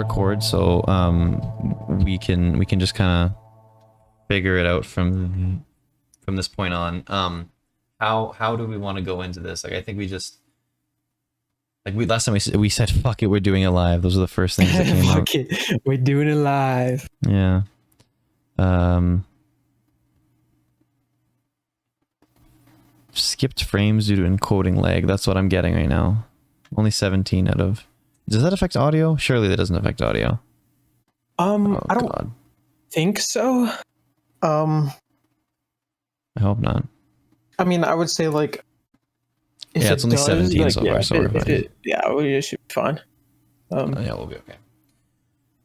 record, so we can just kind of figure it out from this point on. How do we want to go into this? Like, I think we just last time we said fuck it, we're doing it live. Those are the first things that came out. Fuck it, we're doing it live. Yeah. Skipped frames due to encoding lag. That's what I'm getting right now. Only 17 out of. Does that affect audio? Surely that doesn't affect audio. Oh, I don't think so. I hope not. I mean, I would say like. Yeah, it's only 17 so far, so we're fine. Yeah, we should be fine. Yeah, we'll be okay.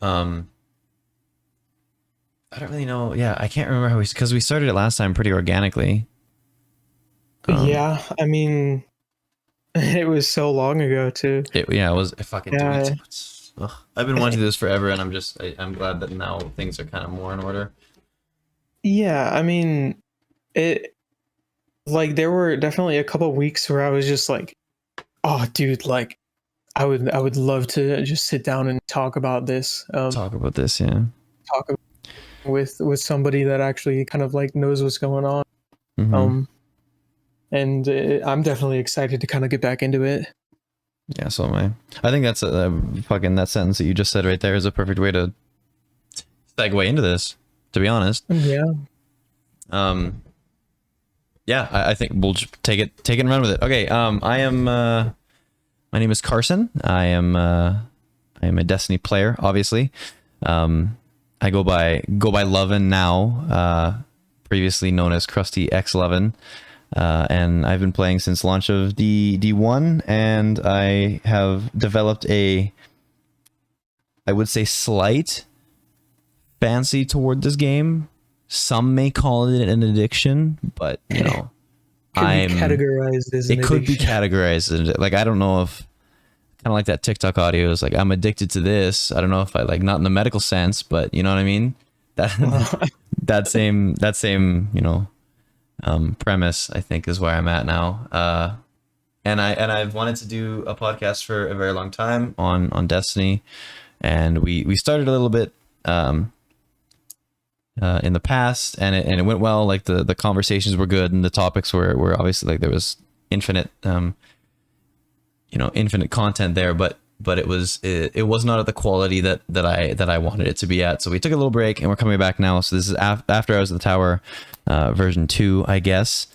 I don't really know. Yeah, I can't remember how because we started it last time pretty organically. Yeah, I mean, it was so long ago too. It was fucking. Yeah. I've been wanting to do this forever, and I'm glad that now things are kind of more in order. Yeah, I mean, there were definitely a couple of weeks where I was just like, oh, dude, like, I would love to just sit down and talk about this. Yeah. Talk with somebody that actually kind of like knows what's going on. Mm-hmm. And I'm definitely excited to kind of get back into it. Yeah, so am I. I think that's fucking that sentence that you just said right there is a perfect way to segue into this, to be honest. Yeah. Yeah, I think we'll just take it and run with it. Okay. I am. My name is Carson. I am a Destiny player, obviously. I go by Lovin now. Previously known as Krusty X11. And I've been playing since launch of D1, and I have developed I would say, slight fancy toward this game. Some may call it an addiction, but you know, It could be categorized as like, I don't know if kind of like that TikTok audio is like, I'm addicted to this. I don't know if I like, not in the medical sense, but you know what I mean? That same, you know, premise, I think, is where I'm at now. And I've wanted to do a podcast for a very long time on Destiny, and we started a little bit in the past, and it went well. Like the conversations were good, and the topics were obviously, like, there was infinite infinite content there, but it was not at the quality that I wanted it to be at. So we took a little break, and we're coming back now. So this is after I was at the tower, version 2, I guess.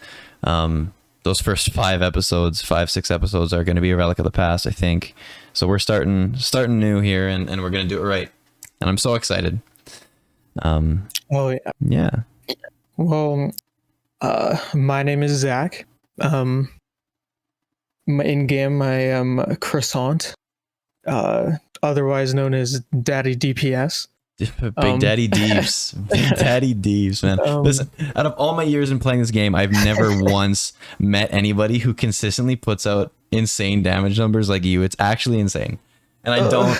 Those first 6 episodes are going to be a relic of the past, I think. So we're starting new here, and we're going to do it right. And I'm so excited. Well, yeah. Well, my name is Zach. In game, I am Croissant, otherwise known as Daddy DPS. Big Daddy Deeps. Big Daddy Deeps, man. Listen, out of all my years in playing this game, I've never once met anybody who consistently puts out insane damage numbers like you. It's actually insane. And I don't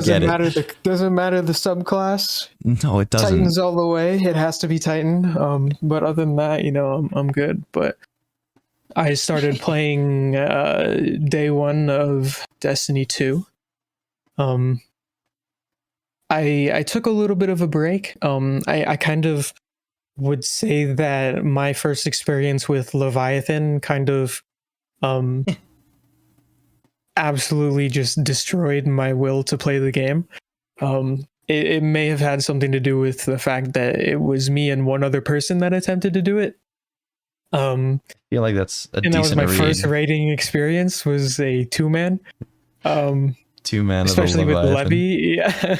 get it. Doesn't matter the subclass. No, it doesn't. Titans all the way. It has to be Titan. But other than that, you know, I'm good. But I started playing day 1 of Destiny 2. I took a little bit of a break. I kind of would say that my first experience with Leviathan kind of absolutely just destroyed my will to play the game. It may have had something to do with the fact that it was me and one other person that attempted to do it. I feel like that's a decent and that was my read. First raiding experience was a 2-man. 2-man, especially with Levy. Yeah.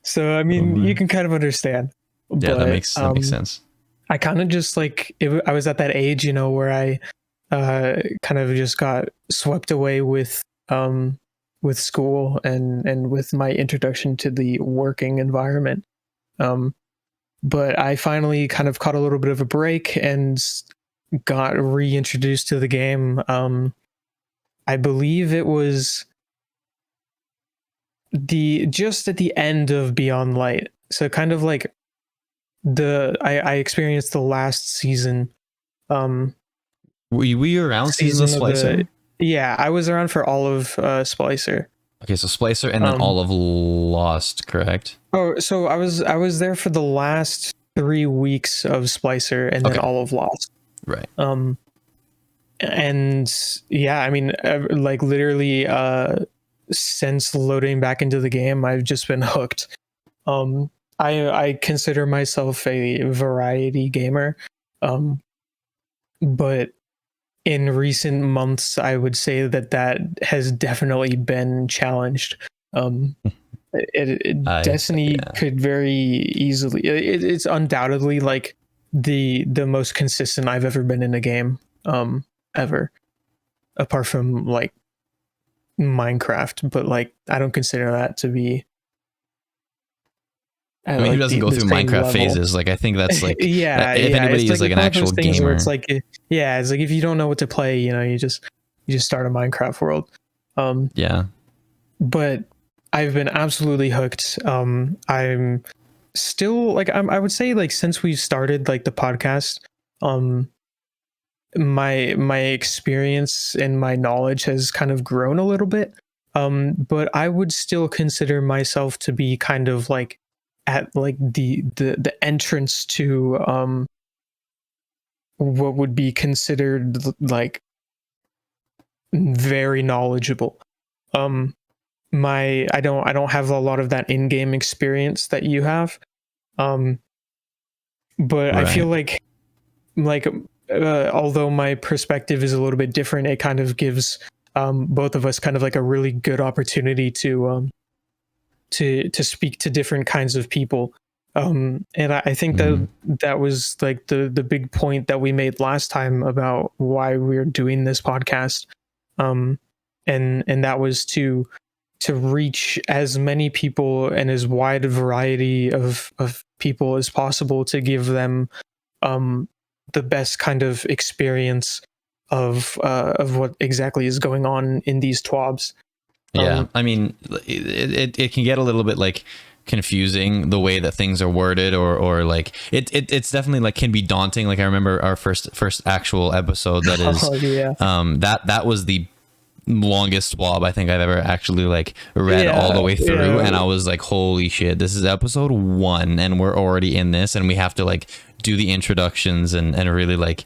So I mean, you can kind of understand. Yeah, but, that makes sense. I kind of just like I was at that age, you know, where I kind of just got swept away with school and with my introduction to the working environment. But I finally kind of caught a little bit of a break and got reintroduced to the game. I believe it was just at the end of Beyond Light. So kind of like I experienced the last season. Were you around season of Splicer? Yeah, I was around for all of Splicer. Okay, so Splicer and then Um, all of Lost, correct? oh, so I was there for the last 3 weeks of Splicer and then Okay, all of Lost. right. Um, and yeah, I mean, like literally, since loading back into the game, I've just been hooked. Um, I consider myself a variety gamer, um, but in recent months, I would say that that has definitely been challenged. Um, I Destiny yeah. could very easily. It's undoubtedly like the most consistent I've ever been in a game, ever, apart from like Minecraft. But like, I don't consider that to be I at mean, who like doesn't go the through same Minecraft level. phases? Like, I think that's like, if Yeah. anybody is like It's an one of actual those things where it's gamer, like, yeah, it's like if you don't know what to play, you just start a Minecraft world. Um, yeah, but I've been absolutely hooked. I'm still like I would say like since we started like the podcast, um, my experience and my knowledge has kind of grown a little bit. But I would still consider myself to be kind of like at like the entrance to what would be considered like very knowledgeable. Um, my I don't have a lot of that in-game experience that you have. Um, but I feel right. like although my perspective is a little bit different, it kind of gives both of us kind of like a really good opportunity to speak to different kinds of people. And I think that Mhm. that was like the big point that we made last time about why we're doing this podcast. Um, and that was to reach as many people and as wide a variety of people as possible to give them um, the best kind of experience of what exactly is going on in these TWABs. Yeah, Um, I mean, it can get a little bit like confusing the way that things are worded, or like it's definitely like can be daunting. Like I remember our first actual episode that is, oh yeah, that was the longest swab I think I've ever actually like read all yeah, the way through, yeah, and I was like, holy shit, this is episode 1 and we're already in this, and we have to like do the introductions and really like,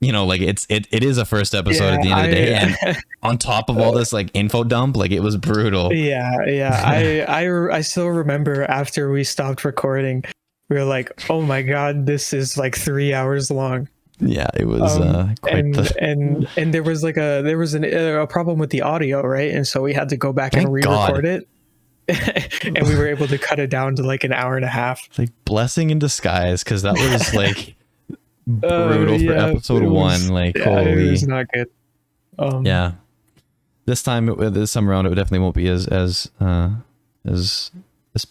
like it is a first episode at yeah. the end of the day, and I on top of all this like info dump, like it was brutal. yeah. I still remember after we stopped recording, we were like, oh my god, this is like 3 hours long. Yeah, it was quite And the and there was like a problem with the audio, right? And so we had to go back and thank God. re-record it. And we were able to cut it down to like an hour and a half. Like blessing in disguise, because that was like brutal for Yeah, episode 1. Like it was holy, not good. Um, yeah. This time around, it definitely won't be as as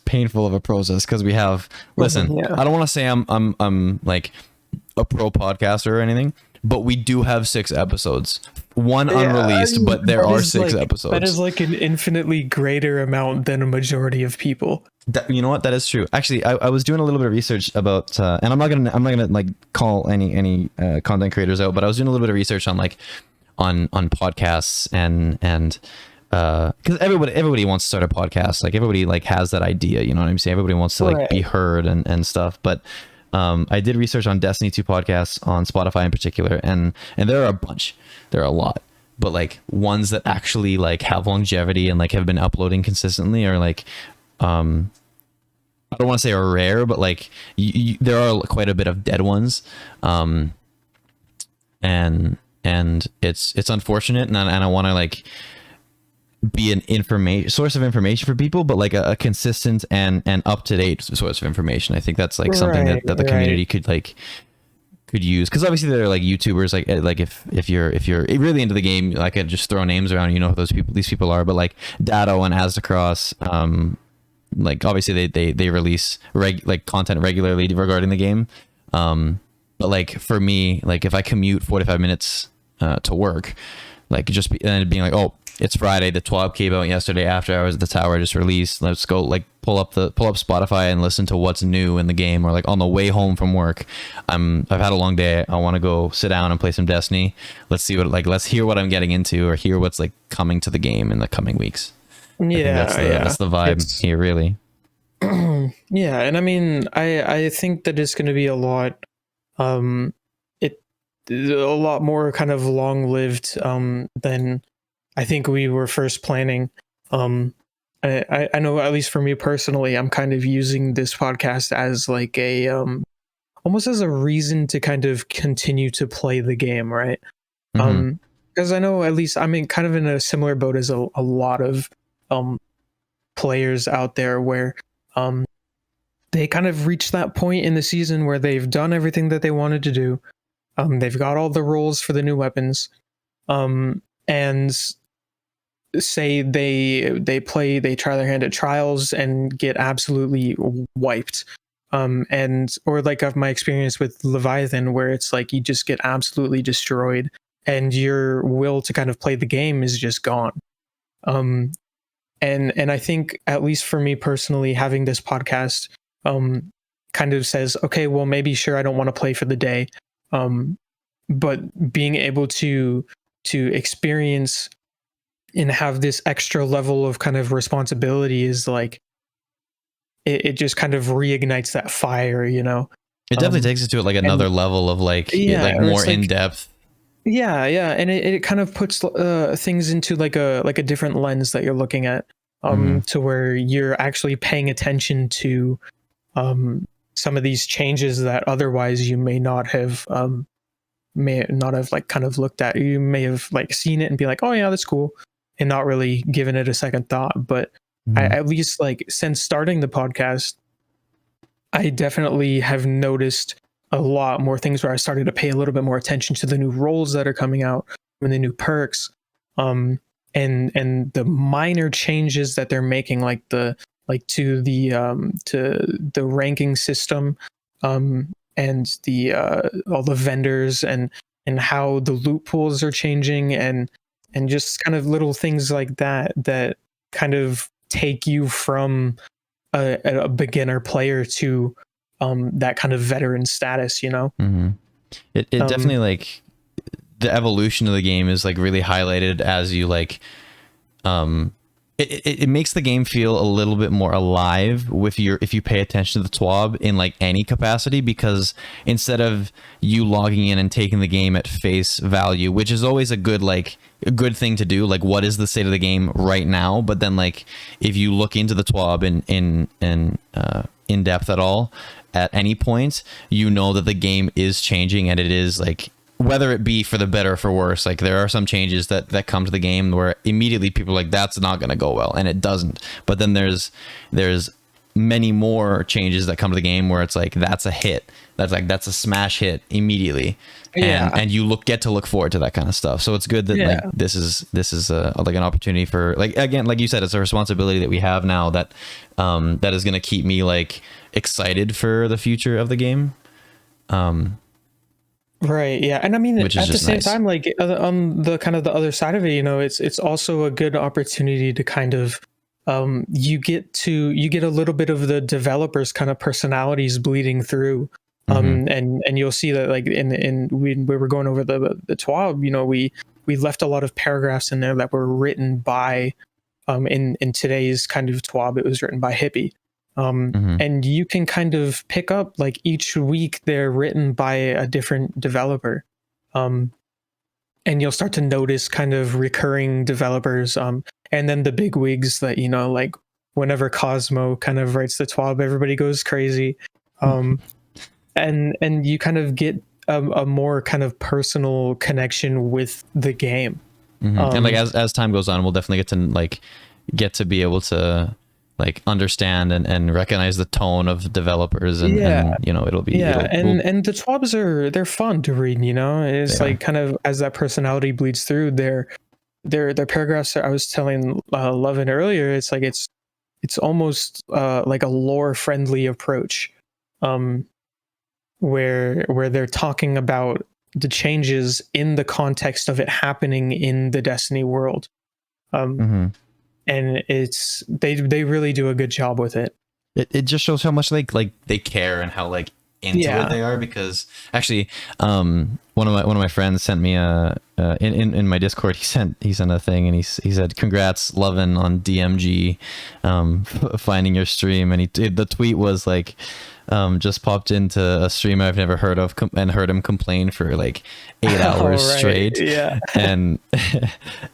painful of a process, because we have. Listen, yeah, I don't want to say I'm like a pro podcaster or anything, but we do have 6 episodes, one yeah. unreleased, but there That are is 6 like that is episodes. like an infinitely greater amount than a majority of people. You know what? That is true. Actually, I was doing a little bit of research about, and I'm not gonna like call any content creators out, but I was doing a little bit of research on like on podcasts, and because everybody wants to start a podcast, like everybody like has that idea, you know what I'm saying? Everybody wants to like be Right. heard and stuff, but I did research on Destiny 2 podcasts on Spotify in particular, and there are a bunch, there are a lot, but like ones that actually like have longevity and like have been uploading consistently are like, I don't want to say are rare, but like there are quite a bit of dead ones, and it's unfortunate, and I want to like be an information source of information for people, but like a consistent and up to date source of information. I think that's like something Right, that the right. community could use, because obviously there are like YouTubers, like if you're really into the game, I could just throw names around, you know who these people are, but like Datto and Asdacross, like obviously they release like content regularly regarding the game, but like for me, like if I commute 45 minutes to work, like just being like, oh, it's Friday, the TWAB came out yesterday after hours at the tower just released, let's go like pull up Spotify and listen to what's new in the game, or like on the way home from work, I've had a long day, I want to go sit down and play some Destiny, let's hear what I'm getting into, or hear what's like coming to the game in the coming weeks. I think Yeah, yeah. that's the vibe It's here, really. yeah, and I mean, I think that it's going to be a lot, um, it a lot more kind of long lived than I think we were first planning. Um, I know, at least for me personally, I'm kind of using this podcast as like a almost as a reason to kind of continue to play the game, right? Hmm. Um, because I know, at least I'm in kind of in a similar boat as a lot of um players out there, where um they kind of reached that point in the season where they've done everything that they wanted to do. They've got all the roles for the new weapons. And say they try their hand at trials and get absolutely wiped. And or like of my experience with Leviathan, where it's like you just get absolutely destroyed and your will to kind of play the game is just gone. Um, and I think, at least for me personally, having this podcast um kind of says, okay, well, maybe sure, I don't want to play for the day, um but being able to experience and have this extra level of kind of responsibility is like, it just kind of reignites that fire, you know. It definitely um takes it to like another and level of like yeah, or more it's in like, depth. yeah, yeah, and it kind of puts things into like a different lens that you're looking at, Hmm. to where you're actually paying attention to um some of these changes that otherwise you may not have like kind of looked at. You may have like seen it and be like, oh yeah, that's cool, and not really given it a second thought. But I, Hmm. at least like since starting the podcast, I definitely have noticed a lot more things where I started to pay a little bit more attention to the new roles that are coming out and the new perks, um, and the minor changes that they're making, like to the ranking system, and the all the vendors, and how the loot pools are changing, and just kind of little things like that that kind of take you from a beginner player to that kind of veteran status, you know. Hmm. It um definitely like the evolution of the game is like really highlighted as you like um it makes the game feel a little bit more alive with your if you pay attention to the TWAB in like any capacity, because instead of you logging in and taking the game at face value, which is always a good like a good thing to do, like what is the state of the game right now, but then like if you look into the TWAB in depth at all at any point, you know that the game is changing, and it is like, whether it be for the better or for worse, like there are some changes that come to the game where immediately people are like, that's not going to go well, and it doesn't. But then there's many more changes that come to the game where it's like, that's a hit, that's a smash hit immediately, yeah, and you get to look forward to that kind of stuff. So it's good that like yeah, this is like an opportunity for, like, again, like you said, it's a responsibility that we have now that that is going to keep me like excited for the future of the game. right, yeah. And I mean, Which is at the just same nice. time, like on the kind of the other side of it, you know, it's also a good opportunity to kind of you get a little bit of the developers kind of personalities bleeding through. Hmm. And you'll see that, like, in we were going over the TWAB, you know, we left a lot of paragraphs in there that were written by, in today's kind of TWAB, it was written by Hippie. Hmm. And you can kind of pick up, like, each week they're written by a different developer. Um, and you'll start to notice kind of recurring developers. And then the big wigs that, you know, like whenever Cosmo kind of writes the TWAB, everybody goes crazy. Um, and you kind of get a more kind of personal connection with the game. And like Um, as time goes on, we'll definitely get to be able to like understand and recognize the tone of developers, yeah, and you know yeah, it'll will and the TWABs they're fun to read. You know, they it's are. like kind of as that personality bleeds through, their paragraphs. I was telling Lovin earlier, it's like it's almost like a lore friendly approach, um, where they're talking about the changes in the context of it happening in the Destiny world. Um, Hmm. and they really do a good job with it. It just shows how much like they care, and how like into it they are, because actually one of my friends sent me a in my Discord, he sent a thing, and he said, congrats loving on DMG finding your stream, and the tweet was like, just popped into a stream I've never heard of, and heard him complain for like 8 hours straight, and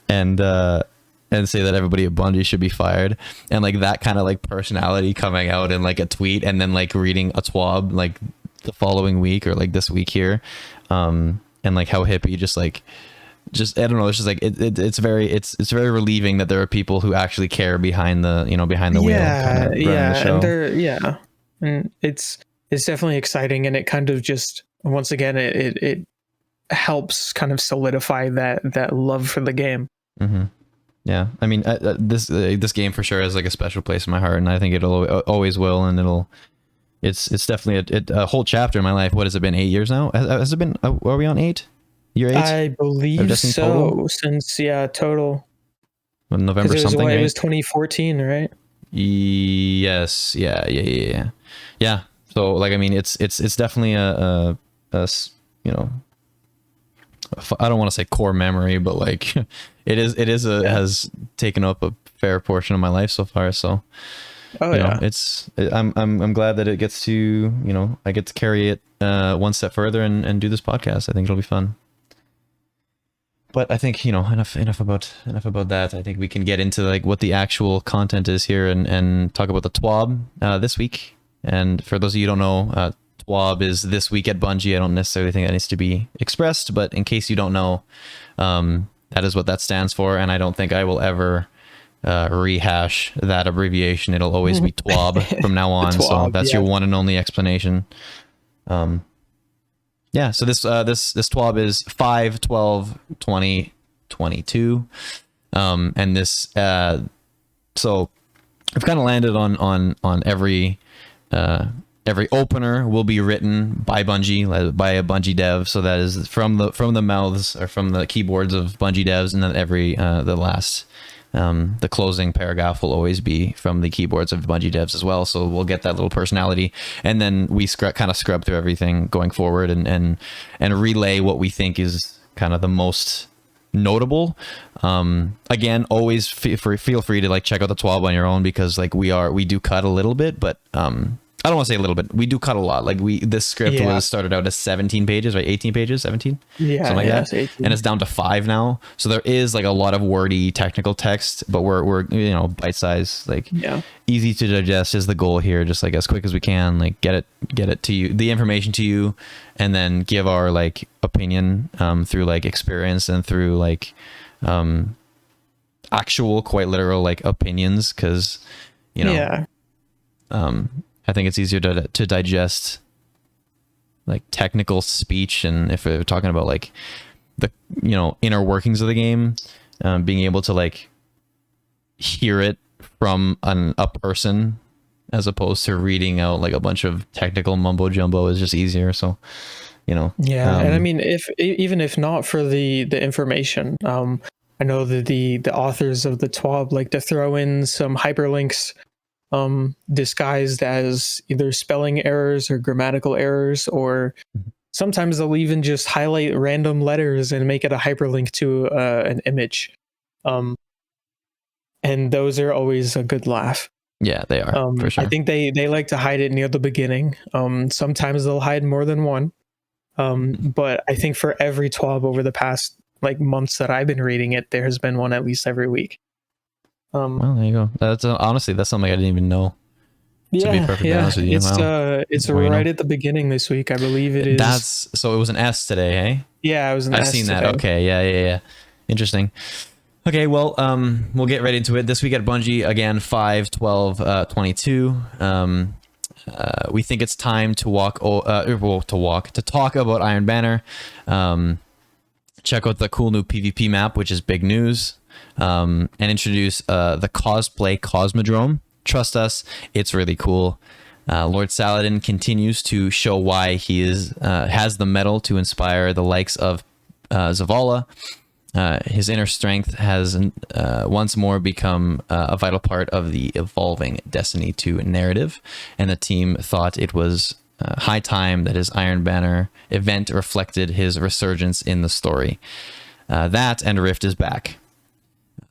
and say that everybody at Bungie should be fired, and like that kind of like personality coming out in like a tweet, and then like reading a TWAB like the following week or like this week here, and like how hippie just I don't know, it's just like it's very relieving that there are people who actually care behind the wheel kind of running the show. And it's definitely exciting, and it kind of just, once again, it helps kind of solidify that love for the game. Mm-hmm. Yeah, I mean, this game for sure has like a special place in my heart, and I think it'll always will, and it's definitely a whole chapter in my life. What has it been? 8 years now? Has it been? Are we on 8? Year 8? I believe so. Total? Since total. November something. It was 2014, right? Yes. Yeah. So like, I mean, it's definitely a I don't want to say core memory, but like has taken up a fair portion of my life so far. So, I'm glad that it gets to, I get to carry it one step further and do this podcast. I think it'll be fun. But I think, enough about that. I think we can get into like what the actual content is here and talk about the TWAB this week. And for those of you who don't know, TWAB is this week at Bungie. I don't necessarily think that needs to be expressed, but in case you don't know, that is what that stands for. And I don't think I will ever rehash that abbreviation. It'll always be TWAB from now on. TWAB, so that's your one and only explanation. Yeah, so this TWAB is 5/12/2022, and this so we've kind of landed on every opener will be written by Bungie, by a Bungie dev. So that is from the mouths or from the keyboards of Bungie devs, and then the last the closing paragraph will always be from the keyboards of Bungie devs as well. So we'll get that little personality, and then we kind of scrub through everything going forward and relay what we think is kind of the most notable. Again, always feel free to like check out the TWAB on your own, because like we do cut a little bit, but I don't want to say a little bit. We do cut a lot. Like this script was started out as 17 pages, right? 18 pages, 17? Yeah, something like that. 18. And it's down to 5 now. So there is like a lot of wordy technical text, but we're bite size, like easy to digest is the goal here. Just like as quick as we can, like get it to you, the information to you, and then give our like opinion through like experience and through like actual, quite literal like opinions, because I think it's easier to digest like technical speech, and if we're talking about like the inner workings of the game, being able to like hear it from a person as opposed to reading out like a bunch of technical mumbo jumbo is just easier. So and I mean, even if not for the information, I know that the authors of the TWAB like to throw in some hyperlinks disguised as either spelling errors or grammatical errors, or sometimes they'll even just highlight random letters and make it a hyperlink to an image, and those are always a good laugh. Yeah, they are, for sure. I think they like to hide it near the beginning. Sometimes they'll hide more than one, but I think for every TWAB over the past like months that I've been reading it, there has been one at least every week. Well, there you go. That's honestly, that's something I didn't even know. To be perfectly honest with you, it's right at the beginning this week, I believe it is. So it was an S today, hey? Yeah, it was an S. I've seen that. Okay, yeah. Interesting. Okay, well, we'll get right into it. This week at Bungie, again, 5/12/22. We think it's time to talk about Iron Banner. Check out the cool new PvP map, which is big news. And introduce the cosplay Cosmodrome. Trust us, it's really cool. Lord Saladin continues to show why he has the metal to inspire the likes of Zavala. His inner strength has once more become a vital part of the evolving Destiny 2 narrative, and the team thought it was high time that his Iron Banner event reflected his resurgence in the story. That and Rift is back,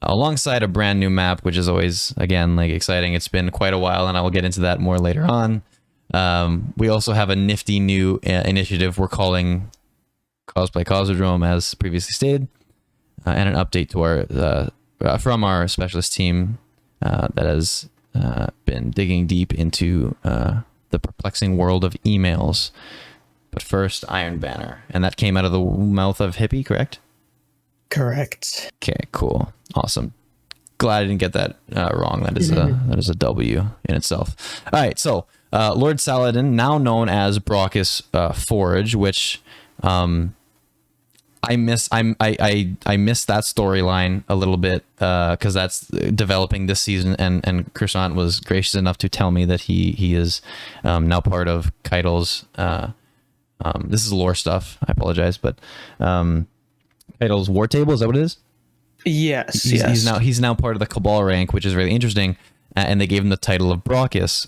alongside a brand new map, which is always, again, like exciting. It's been quite a while, and I will get into that more later on. We also have a nifty new initiative we're calling Cosplay Cosmodrome, as previously stated, and an update to our from our specialist team that has been digging deep into the perplexing world of emails. But first, Iron Banner, and that came out of the mouth of Hippie, correct? Correct. Okay, cool, awesome. Glad I didn't get that wrong. That is a W in itself. All right, so Lord Saladin, now known as Brockus Forge, which I miss that storyline a little bit because that's developing this season, and Krishant was gracious enough to tell me that he is now part of Keitel's. This is lore stuff. I apologize, but Keitel's War Table, is that what it is? Yes. He's now part of the Cabal rank, which is really interesting, and they gave him the title of Brockus,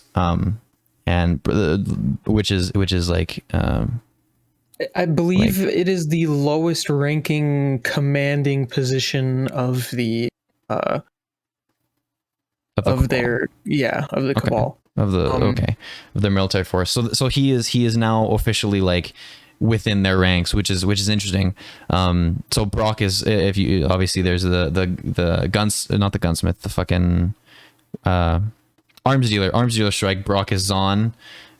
and which is like. I believe it is the lowest ranking commanding position of the of their Cabal. Of their military force. So he is now officially like within their ranks, which is interesting. So Brock is, if you obviously, there's the guns, not the gunsmith, the fucking arms dealer strike. Brock is Zon.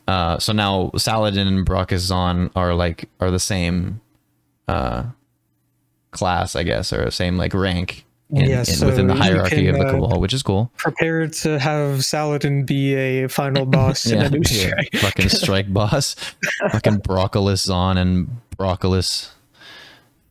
So now Saladin and Brachazon are the same class, I guess, or the same like rank within the hierarchy of the Cabal, which is cool. Prepare to have Saladin be a final boss in a new strike. Fucking strike boss. Fucking Broccolus Zon and Broccolus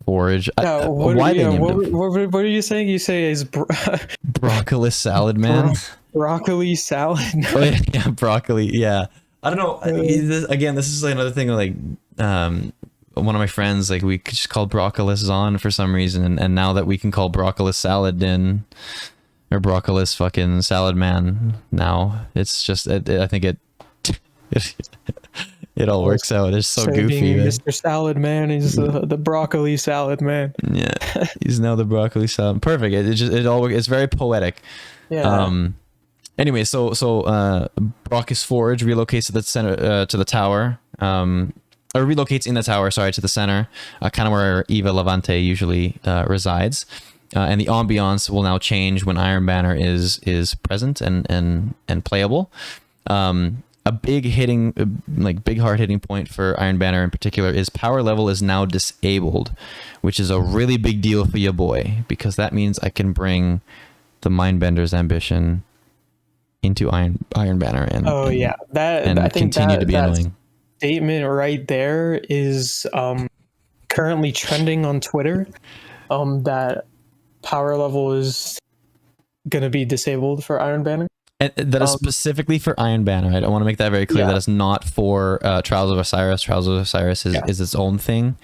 Forge. What are you saying? You say is Broccolus Salad Man? Broccoli salad. Oh, yeah, broccoli. Yeah. I don't know. This is like another thing. Like, one of my friends, like, we just called Broccolus Zon for some reason, and now that we can call Broccolus Saladin or Broccolus fucking Salad Man, now it's just. I think it all works out. It's so goofy. Mr. Salad Man is the broccoli salad man. Yeah, he's now the broccoli salad. Perfect. It all works. It's very poetic. Yeah. Anyway, so Brockus Forge relocates to the center, to the tower, or relocates in the tower, sorry, to the center, kind of where Eva Levante usually resides, and the ambiance will now change when Iron Banner is present and playable. A big hard hitting point for Iron Banner in particular is power level is now disabled, which is a really big deal for your boy, because that means I can bring the Mindbender's ambition into Iron Banner and I think continue to be annoying. Statement right there is currently trending on Twitter. That power level is gonna be disabled for Iron Banner. And that is specifically for Iron Banner. I want to make that very clear. That is not for Trials of Osiris. Trials of Osiris is its own thing,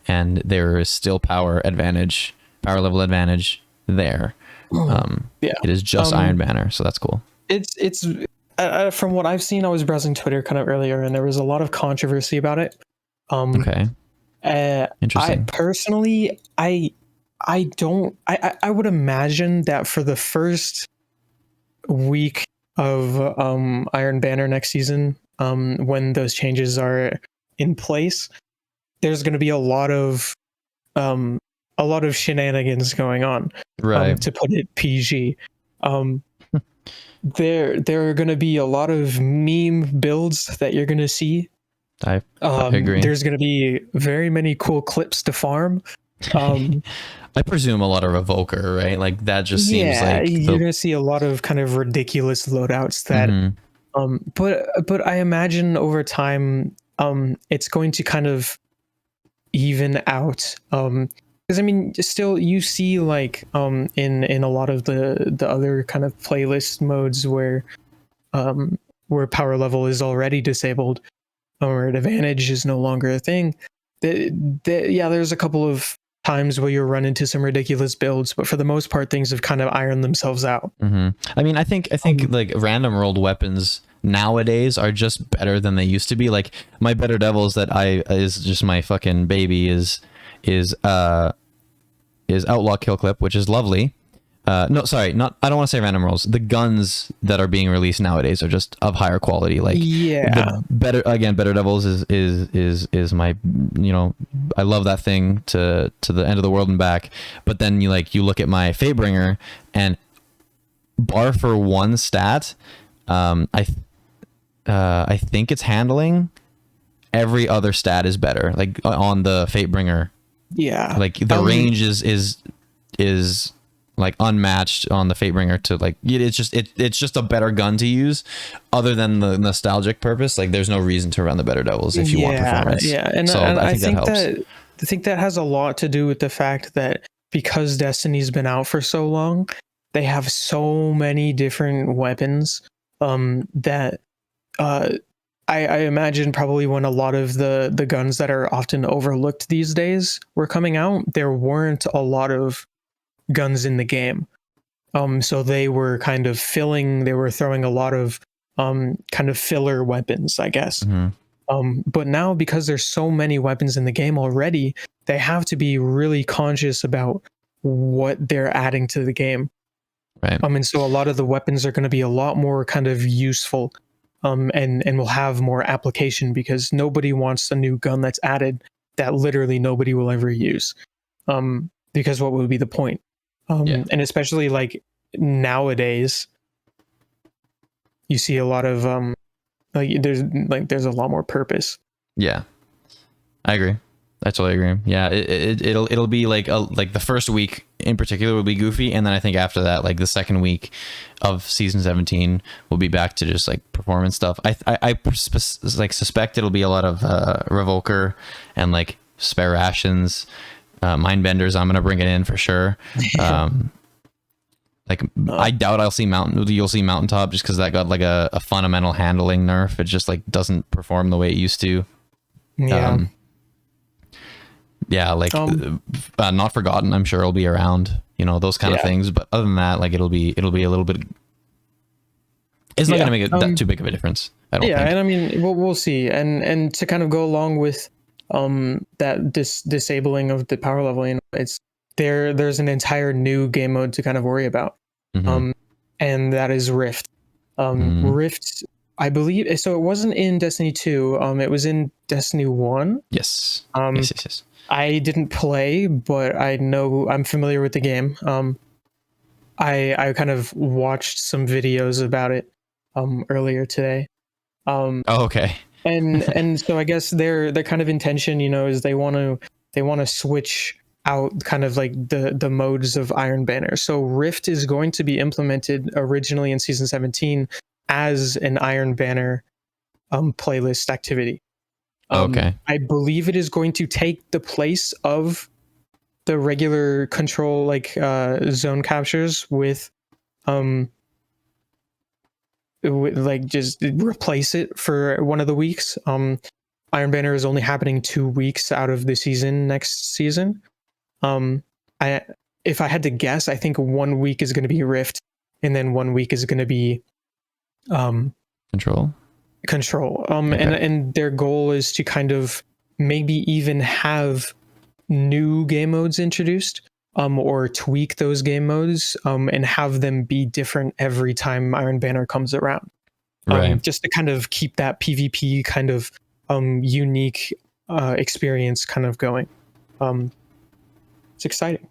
and there is still power level advantage there. It is just Iron Banner, so that's cool. It's from what I've seen, I was browsing Twitter kind of earlier, and there was a lot of controversy about it. Okay. Interesting. I would imagine that for the first week of Iron Banner next season, when those changes are in place, there's going to be a lot of shenanigans going on, right? To put it PG. There are going to be a lot of meme builds that you're going to see. I agree. There's going to be very many cool clips to farm. I presume a lot of Evoker, right? Like that just seems like you're going to see a lot of kind of ridiculous loadouts that. But I imagine over time, it's going to kind of even out. Because I mean, still you see like in a lot of the other kind of playlist modes where power level is already disabled or advantage is no longer a thing. There's a couple of times where you'll run into some ridiculous builds, but for the most part, things have kind of ironed themselves out. I mean, I think like random rolled weapons nowadays are just better than they used to be. Like my Better Devils that is just my fucking baby is Outlaw Kill Clip, which is lovely. No, sorry, not. I don't want to say random rolls. The guns that are being released nowadays are just of higher quality. Like the Better Devils is my, you know, I love that thing to the end of the world and back. But then you look at my Fatebringer, and bar for one stat, I think it's handling. Every other stat is better. Like on the Fatebringer. Yeah. Like the range is like unmatched on the Fatebringer to like it's just a better gun to use. Other than the nostalgic purpose, like there's no reason to run the Better Devils if you want performance. Yeah, and so I think that has a lot to do with the fact that because Destiny's been out for so long, they have so many different weapons that I imagine probably when a lot of the guns that are often overlooked these days were coming out, there weren't a lot of guns in the game. So they were kind of they were throwing a lot of kind of filler weapons, I guess. Mm-hmm. But now because there's so many weapons in the game already, they have to be really conscious about what they're adding to the game. Right. And so a lot of the weapons are going to be a lot more kind of useful. And will have more application because nobody wants a new gun that's added that literally nobody will ever use. Because what would be the point? And especially like nowadays, you see a lot of there's a lot more purpose. Yeah, I agree. I totally agree. Yeah, it'll be like the first week in particular will be goofy, and then I think after that, like the second week of season 17 will be back to just like performance stuff. I suspect it'll be a lot of Revoker and like spare rations, Mindbenders. I'm gonna bring it in for sure. I doubt you'll see Mountaintop just because that got like a fundamental handling nerf. It just like doesn't perform the way it used to. Not Forgotten, I'm sure it'll be around, you know, those kind of things. But other than that, like it'll be a little bit. It's not going to make that too big of a difference, I don't think. And I mean, we'll see. And to kind of go along with that disabling of the power level, you know, it's there's an entire new game mode to kind of worry about, and that is Rift. Rift, I believe. So it wasn't in Destiny 2. It was in Destiny 1. Yes. Yes. I didn't play, but I'm familiar with the game. I kind of watched some videos about it earlier today. Okay. and so I guess their kind of intention, you know, is they want to switch out kind of like the modes of Iron Banner. So Rift is going to be implemented originally in season 17 as an Iron Banner playlist activity. Okay. I believe it is going to take the place of the regular control zone captures with just replace it for one of the weeks. Iron Banner is only happening 2 weeks out of the season next season. If I had to guess, I think 1 week is going to be Rift, and then 1 week is going to be Control. Okay. And their goal is to kind of maybe even have new game modes introduced, or tweak those game modes, and have them be different every time Iron Banner comes around. Right. Just to kind of keep that PvP kind of unique experience kind of going. It's exciting.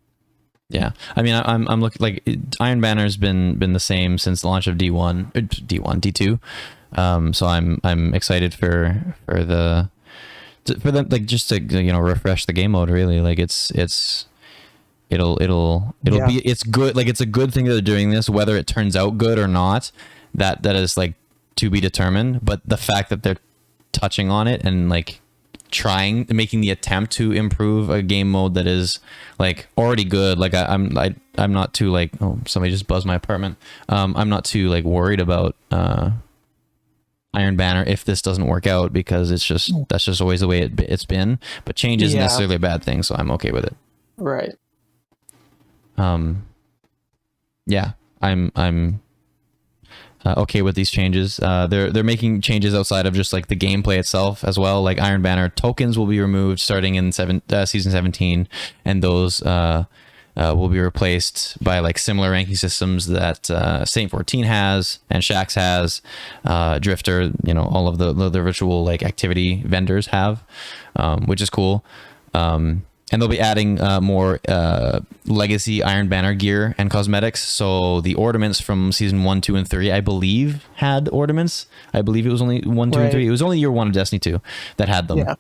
Yeah, I mean, I'm looking like Iron Banner's been the same since the launch of D2. So I'm excited for them, like, just to, you know, refresh the game mode. Really, like it'll be, it's good. Like, it's a good thing that they're doing this. Whether it turns out good or not, that is like to be determined. But the fact that they're touching on it and like making the attempt to improve a game mode that is like already good. Like I'm not too like, oh, somebody just buzzed my apartment. I'm not too like worried about Iron Banner if this doesn't work out, because that's just always the way it's been. But change isn't necessarily a bad thing, so I'm okay with it. Right. Yeah, I'm okay with these changes. They're making changes outside of just like the gameplay itself as well. Like Iron Banner tokens will be removed starting in season 17, and those will be replaced by like similar ranking systems that Saint 14 has and Shax has, Drifter, all of the virtual like activity vendors have, which is cool. And they'll be adding more legacy Iron Banner gear and cosmetics. So the ornaments from season 1, 2, and 3, I believe, had ornaments. I believe it was only 1, 2, and 3. It was only year 1 of Destiny 2 that had them. Yeah.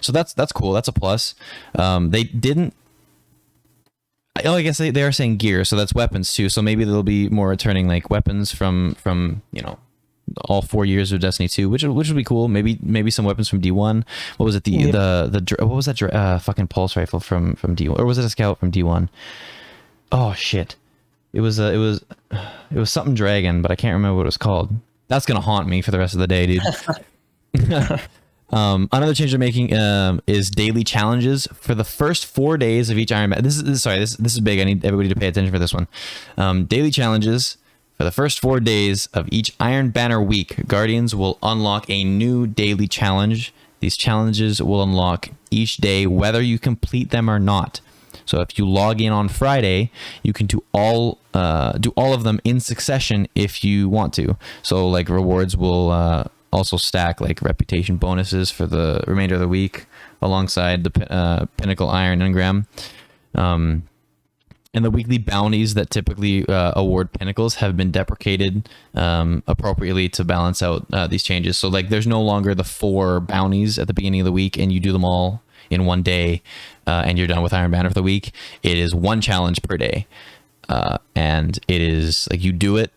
So that's cool. That's a plus. They didn't. Oh, I guess they are saying gear, so that's weapons too. So maybe there'll be more returning like weapons from all 4 years of Destiny 2, which would be cool. Maybe some weapons from D1. What was it? The what was that fucking pulse rifle from D1, or was it a scout from D1? Oh shit! It was something dragon, but I can't remember what it was called. That's gonna haunt me for the rest of the day, dude. Another change they're making is daily challenges for the first 4 days of each Iron Banner. This is big. I need everybody to pay attention for this one. Daily challenges for the first 4 days of each Iron Banner week. Guardians will unlock a new daily challenge. These challenges will unlock each day whether you complete them or not. So if you log in on Friday, you can do all of them in succession if you want to. So like rewards will also stack like reputation bonuses for the remainder of the week alongside the Pinnacle Iron Engram. And the weekly bounties that typically award pinnacles have been deprecated appropriately to balance out these changes. So like there's no longer the 4 bounties at the beginning of the week and you do them all in one day and you're done with Iron Banner for the week. It is 1 challenge per day. And it is like you do it.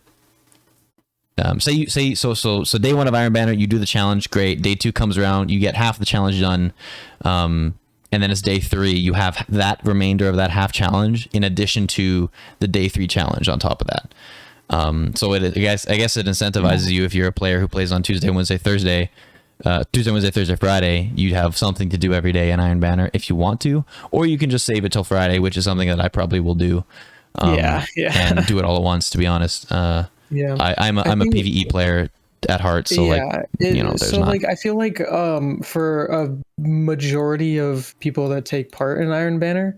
So day 1 of Iron Banner, you do the challenge, great. Day 2 comes around, you get half the challenge done. And then it's day 3, you have that remainder of that half challenge in addition to the day 3 challenge on top of that. So I guess it incentivizes you if you're a player who plays on Tuesday, Wednesday, Thursday, Friday. You have something to do every day in Iron Banner if you want to, or you can just save it till Friday, which is something that I probably will do. And do it all at once, to be honest. Yeah, I'm a PvE player at heart, so there's so not. like I feel like for a majority of people that take part in Iron Banner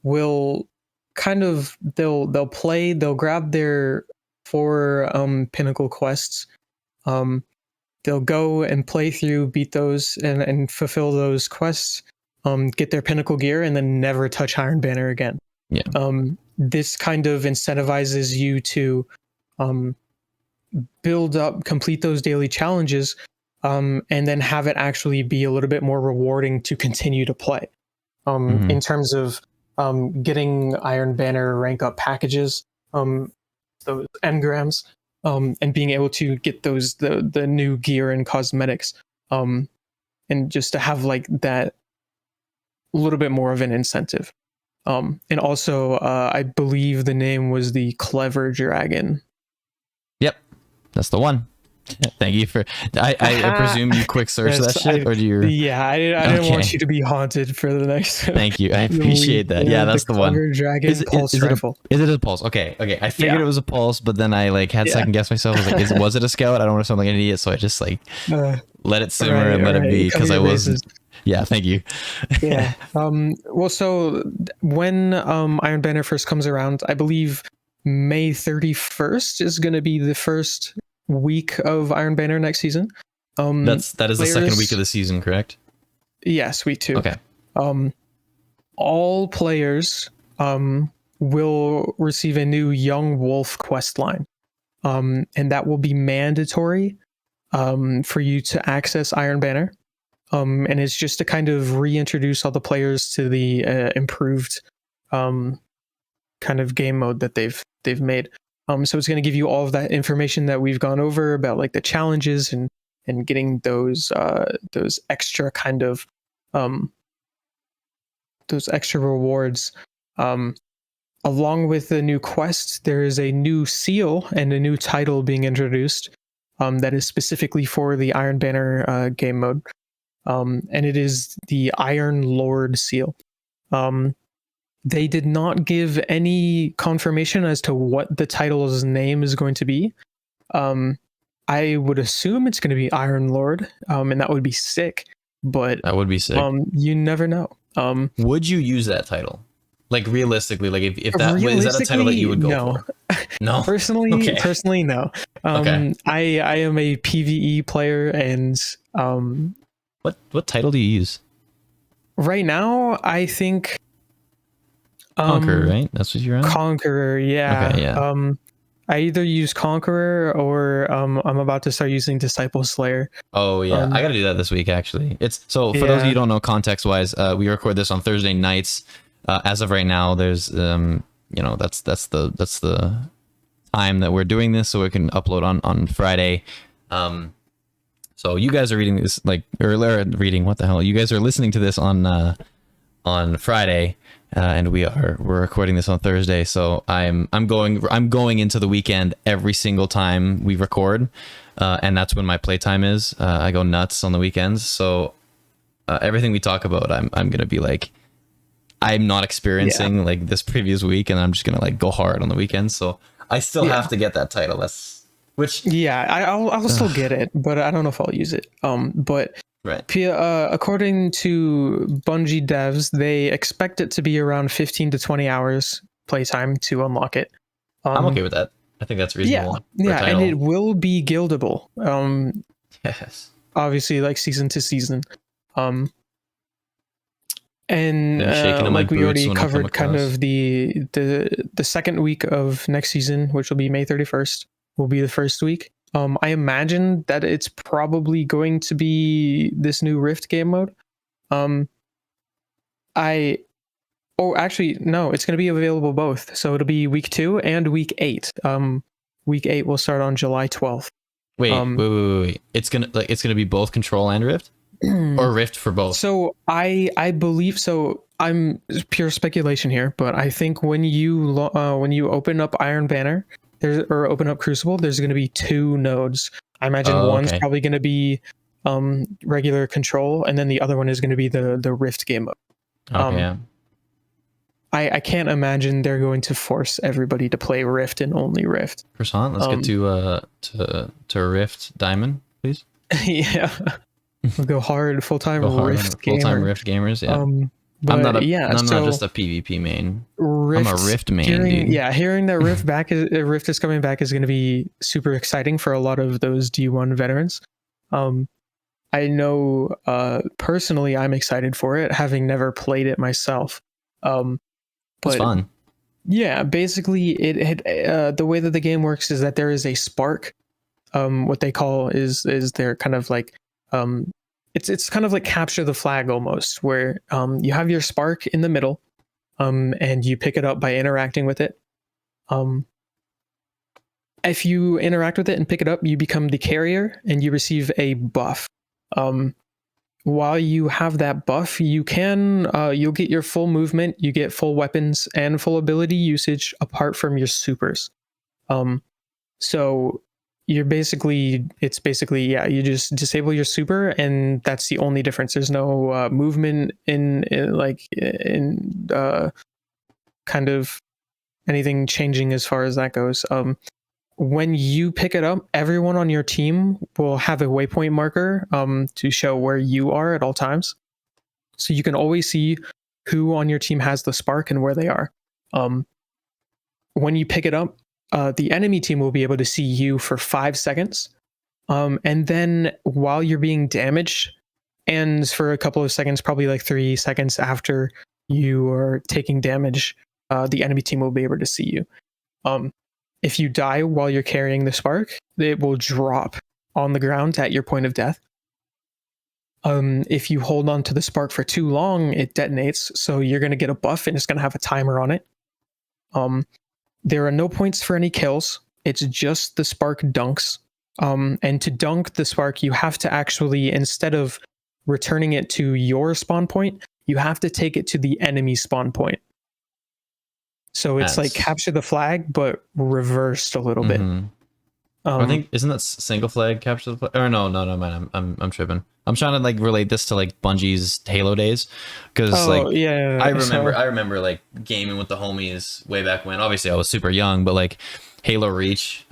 will kind of they'll grab their 4 pinnacle quests, they'll go and play through, beat those and fulfill those quests, get their pinnacle gear, and then never touch Iron Banner again. This kind of incentivizes you to complete those daily challenges, and then have it actually be a little bit more rewarding to continue to play. In terms of getting Iron Banner rank up packages, those engrams, and being able to get those the new gear and cosmetics, and just to have like that little bit more of an incentive. And also, I believe the name was the Clever Dragon. Yep, that's the one. Thank you for. I presume you quick search that shit, or do you? Yeah, I didn't want you to be haunted for the next. Thank you, I appreciate that. Yeah, that's the one. Clever Dragon pulse rifle. Is it a pulse? Okay. I figured it was a pulse, but then I had second guessed myself. I was like, was it a scout? I don't want to sound like an idiot, so I just let it simmer and let it be, because I wasn't. Yeah, thank you. Yeah. Well, so when Iron Banner first comes around, I believe May 31st is going to be the first week of Iron Banner next season. That is the second week of the season, correct? Yes, week 2. Okay. All players will receive a new Young Wolf quest line, and that will be mandatory for you to access Iron Banner. And it's just to kind of reintroduce all the players to the improved kind of game mode that they've made. So it's going to give you all of that information that we've gone over about like the challenges and getting those extra kind of those extra rewards. Along with the new quest, there is a new seal and a new title being introduced that is specifically for the Iron Banner game mode. And it is the Iron Lord seal. They did not give any confirmation as to what the title's name is going to be. I would assume it's going to be Iron Lord, and that would be sick. But That would be sick. you never know. Would you use that title? Like realistically, like if that is that a title that you would go for? No. Personally, no. Okay. I am a PvE player, and What title do you use? right now I think Conqueror, right? That's what you're on? Conqueror, yeah. Okay, yeah. I either use Conqueror or I'm about to start using Disciple Slayer. Oh yeah, I gotta do that this week actually. It's so for those of you who don't know, context wise, we record this on Thursday nights. As of right now, there's that's the time that we're doing this, so we can upload on Friday. So you guys are reading this or reading, what the hell? You guys are listening to this on Friday, and we're recording this on Thursday. So I'm going into the weekend every single time we record, and that's when my playtime is. I go nuts on the weekends. So everything we talk about, I'm gonna be like, I'm not experiencing like this previous week, and I'm just gonna like go hard on the weekends. So I still have to get that title. I'll still get it, but I don't know if I'll use it. But right. According to Bungie devs, they expect it to be around 15 to 20 hours playtime to unlock it. I'm okay with that. I think that's reasonable. Yeah, and it will be guildable. Yes. Obviously, like season to season. And like we already covered, kind of the second week of next season, which will be May 31st, will be the first week. I imagine that it's probably going to be this new Rift game mode. Actually, no, it's going to be available both. So it'll be week 2 and week 8. Week 8 will start on July 12th. Wait. It's gonna be both Control and Rift, or Rift for both. So I believe so. I'm pure speculation here, but I think when you open up Iron Banner, or open up Crucible, there's going to be 2 nodes. I imagine one's probably going to be regular Control, and then the other one is going to be the Rift game mode. Yeah. I can't imagine they're going to force everybody to play Rift and only Rift. Croissant, let's get to Rift Diamond, please. Yeah. We'll go hard, full-time Rift gamer. Full-time Rift gamers, yeah. But I'm not just a PvP main. I'm a Rift main, dude. Yeah, hearing that Rift is coming back is going to be super exciting for a lot of those D1 veterans. I know personally I'm excited for it, having never played it myself. It's fun. Yeah, basically the way that the game works is that there is a spark. What they call is they're kind of like it's kind of like capture the flag almost, where you have your spark in the middle, and you pick it up by interacting with it. If you interact with it and pick it up, you become the carrier and you receive a buff. While you have that buff, you'll get your full movement, you get full weapons and full ability usage apart from your supers. So you just disable your super, and that's the only difference. There's no movement in kind of anything changing as far as that goes. When you pick it up, everyone on your team will have a waypoint marker to show where you are at all times. So you can always see who on your team has the spark and where they are. When you pick it up, the enemy team will be able to see you for 5 seconds. And then while you're being damaged, and for a couple of seconds, probably like 3 seconds after you are taking damage, the enemy team will be able to see you. If you die while you're carrying the spark, it will drop on the ground at your point of death. If you hold on to the spark for too long, it detonates. So you're going to get a buff, and it's going to have a timer on it. There are no points for any kills. It's just the spark dunks. And to dunk the spark, you have to actually, instead of returning it to your spawn point, you have to take it to the enemy spawn point. So it's like capture the flag, but reversed a little bit. I think isn't that single flag capture the flag? Or no, man, I'm tripping. I'm trying to like relate this to like Bungie's Halo days, because Oh like yeah, so I remember like gaming with the homies way back when. Obviously, I was super young, but like Halo Reach,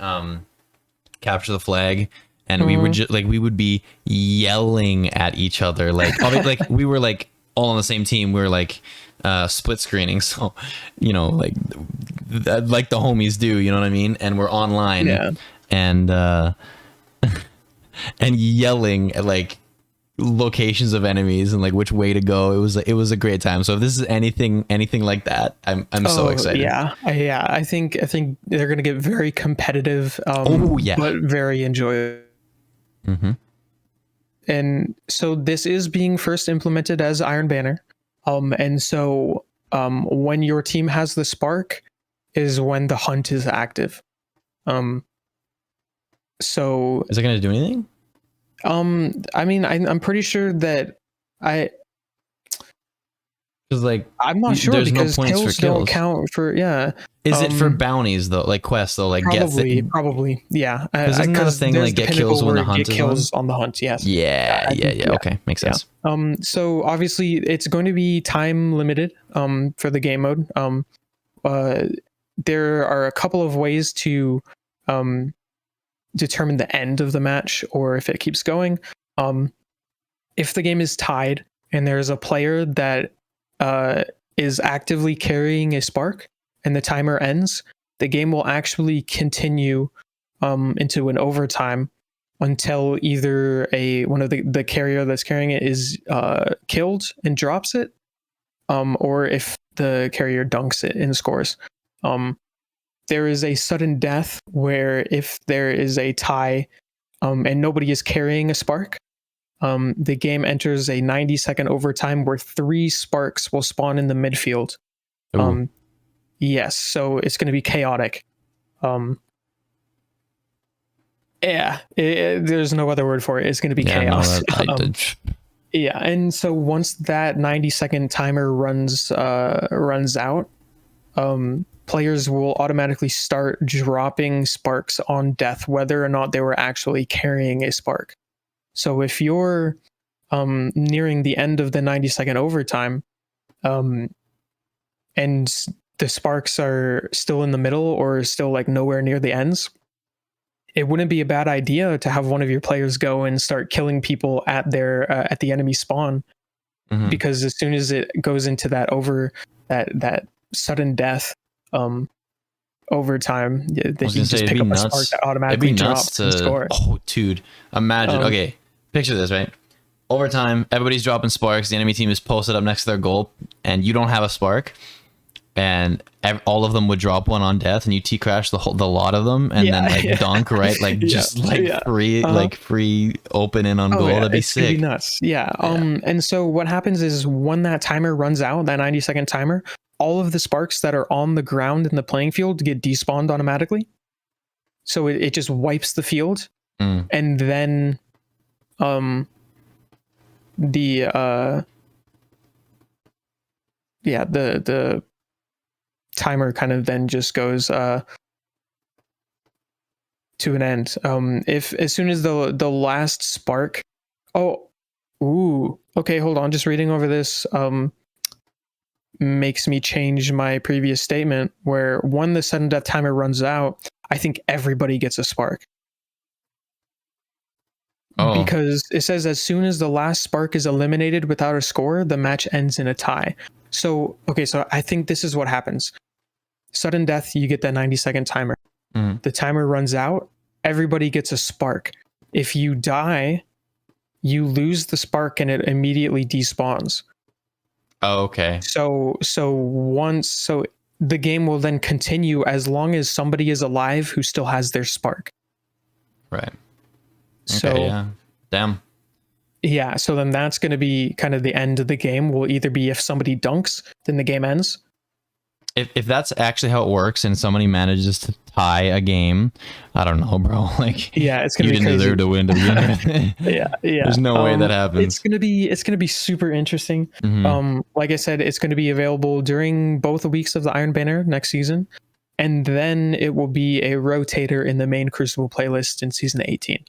capture the flag, and we would mhm. just like we would be yelling at each other, like obviously, like we were like all on the same team. We were like split screening, so like like the homies do, you know what I mean? And we're online Yeah. and and yelling at like locations of enemies and like which way to go. It was a great time. So if this is anything like that, I'm so Oh excited. yeah, yeah. I think they're gonna get very competitive, Oh yeah. but very enjoyable. Hmm. And so this is being first implemented as Iron Banner. And so when your team has the spark is when the hunt is active. Um, so Is it gonna do anything? I mean, I'm pretty sure that I Because like I'm not sure there's no because points for kills don't kills. count for yeah. Is it for Um, bounties though, like quests though, like get probably yeah. because isn't that a Because thing there's like the get kills pinnacle when where the you hunt get is on? kills on the hunt. Yes. Yeah, I yeah, think yeah. yeah. Okay, makes Yeah. sense. So obviously it's going to be time limited for the game mode. Uh, there are a couple of ways to um, determine the end of the match or if it keeps going. Um, if the game is tied and there's a player that uh, is actively carrying a spark and the timer ends, the game will actually continue into an overtime until either one of the carrier that's carrying it is killed and drops it, or if the carrier dunks it and scores. Um, there is a sudden death where if there is a tie and nobody is carrying a spark, the game enters a 90-second overtime where 3 sparks will spawn in the midfield. Ooh. Um, yes, so it's going to be chaotic. Um, yeah, there's no other word for it. It's going to be Yeah, no, chaos. that I did. Yeah, and so once that 90-second timer runs out, players will automatically start dropping sparks on death, whether or not they were actually carrying a spark. So if you're nearing the end of the 90-second overtime, um, and the sparks are still in the middle or still like nowhere near the ends, it wouldn't be a bad idea to have one of your players go and start killing people at the enemy spawn, Mhm. because as soon as it goes into that sudden death um overtime, I that was you gonna say just it'd pick be up a spark nuts. that It'd be automatically nuts drops and to. score. Oh, dude, imagine. um Okay, picture this, right? Overtime, everybody's dropping sparks. The enemy team is posted up next to their goal, and you don't have a spark, and all of them would drop one on death, and you T crash the lot of them, and then yeah, like yeah. dunk, right? Like Yeah, just like yeah. free, Uh-huh. like free open in on Oh goal. yeah, That'd be it's gonna be sick. nuts. Yeah. Yeah. And so what happens is when that timer runs out, that 90-second timer, all of the sparks that are on the ground in the playing field get despawned automatically. So it just wipes the field, Mm. and then um the yeah, the timer kind of then just goes to an end. If as soon as the last spark, oh, ooh, okay, hold on, just reading over this makes me change my previous statement where when the sudden death timer runs out, I think everybody gets a spark, Oh. because it says as soon as the last spark is eliminated without a score, the match ends in a tie. So okay, so I think this is what happens. Sudden death, you get that 90-second timer. Mm. The timer runs out, everybody gets a spark. If you die, you lose the spark and it immediately despawns. Oh, okay. So the game will then continue as long as somebody is alive who still has their spark. Right. So Okay. Yeah. Damn. yeah, so then that's going to be kind of the end of the game. Will either be if somebody dunks, then the game ends. If that's actually how it works and somebody manages to tie a game, I don't know, bro. Like, Yeah, it's you gonna be didn't crazy. deserve to win to begin with. Yeah, yeah. There's no way that happens. It's gonna be super interesting. Mhm. Like I said, it's gonna be available during both weeks of the Iron Banner next season, and then it will be a rotator in the main Crucible playlist in season 18.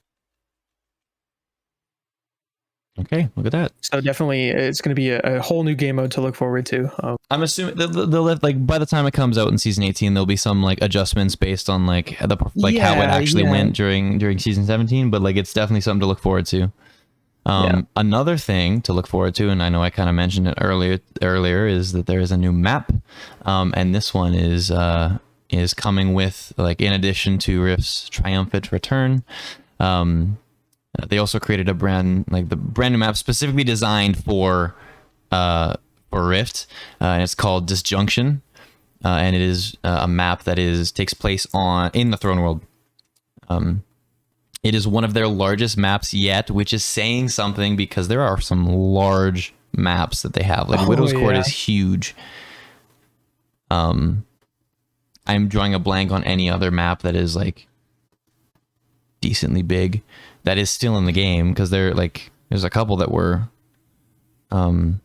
Okay, look at that. So definitely, it's going to be a whole new game mode to look forward to. I'm assuming they'll like by the time it comes out in season 18, there'll be some like adjustments based on like how it actually went during season 17. But like it's definitely something to look forward to. Another thing to look forward to, and I know I kind of mentioned it earlier, is that there is a new map, and this one is coming with, like, in addition to Rift's triumphant return. They also created the brand new map specifically designed for Rift, and it's called Disjunction, and it is a map that takes place in the Throne World. It is one of their largest maps yet, which is saying something because there are some large maps that they have. Like Widow's Court is huge. I'm drawing a blank on any other map that is like decently big that is still in the game, because there's a couple that were Twilight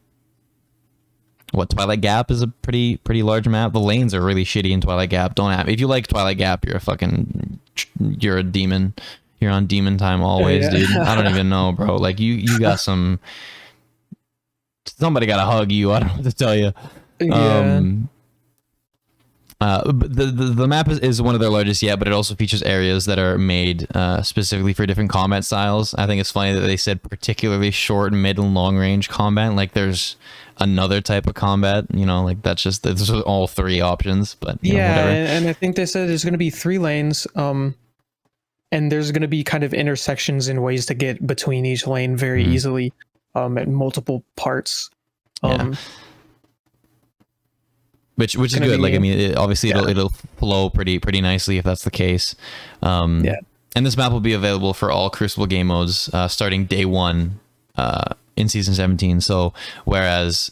Gap is a pretty large map. The lanes are really shitty in Twilight Gap. If you like Twilight Gap, you're a demon. You're on demon time always, dude. I don't even know, bro. Like you got somebody got to hug you. I don't know what to tell you. The map is one of their largest yet, but it also features areas that are made specifically for different combat styles. I think it's funny that they said particularly short, mid, and long range combat. Like there's another type of combat, like those are all three options. But whatever. And I think they said there's going to be 3 lanes, and there's going to be kind of intersections and ways to get between each lane very easily, at multiple parts. Which is good. Like, I mean, obviously it'll flow pretty nicely if that's the case. And this map will be available for all Crucible game modes starting day 1 in season 17. So whereas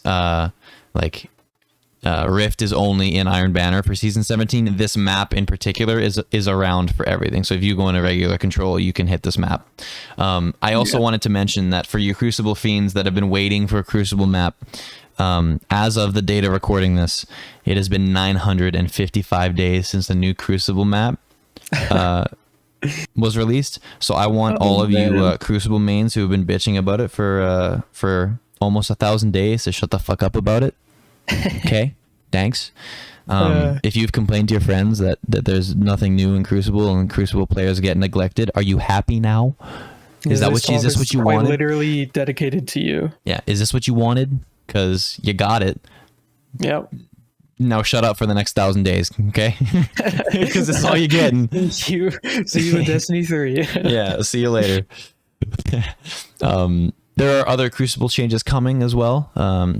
Rift is only in Iron Banner for season 17, this map in particular is around for everything. So if you go into regular control, you can hit this map. I also wanted to mention that for you Crucible fiends that have been waiting for a Crucible map, as of the date of recording this, it has been 955 days since the new Crucible map was released. So I want all of you Crucible mains who have been bitching about it for almost 1,000 days to shut the fuck up about it. Okay, thanks. If you've complained to your friends that there's nothing new in Crucible and Crucible players get neglected, are you happy now? Is this what you wanted? Literally dedicated to you. Yeah, is this what you wanted? Because you got it. Yep. Now shut up for the next 1,000 days, okay? Because it's all you're getting. See you in Destiny 3. Yeah, see you later. There are other Crucible changes coming as well.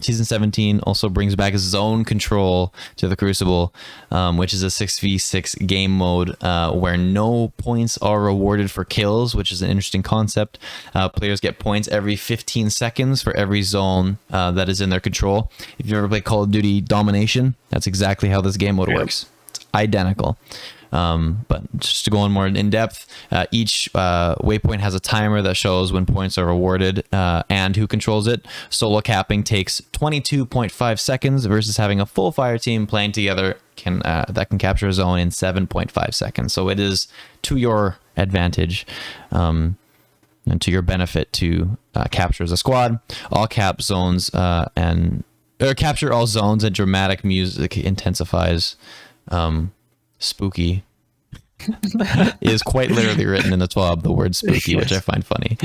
Season 17 also brings back zone control to the Crucible, which is a 6v6 game mode where no points are rewarded for kills, which is an interesting concept. Players get points every 15 seconds for every zone that is in their control. If you ever play Call of Duty Domination, that's exactly how this game mode works. It's identical. But just to go on more in depth, each waypoint has a timer that shows when points are awarded and who controls it. Solo capping takes 22.5 seconds versus having a full fire team playing together that can capture a zone in 7.5 seconds. So it is to your advantage and to your benefit to capture as a squad. All cap zones capture all zones, and dramatic music intensifies. Spooky is quite literally written in the TWAB, the word spooky, which I find funny.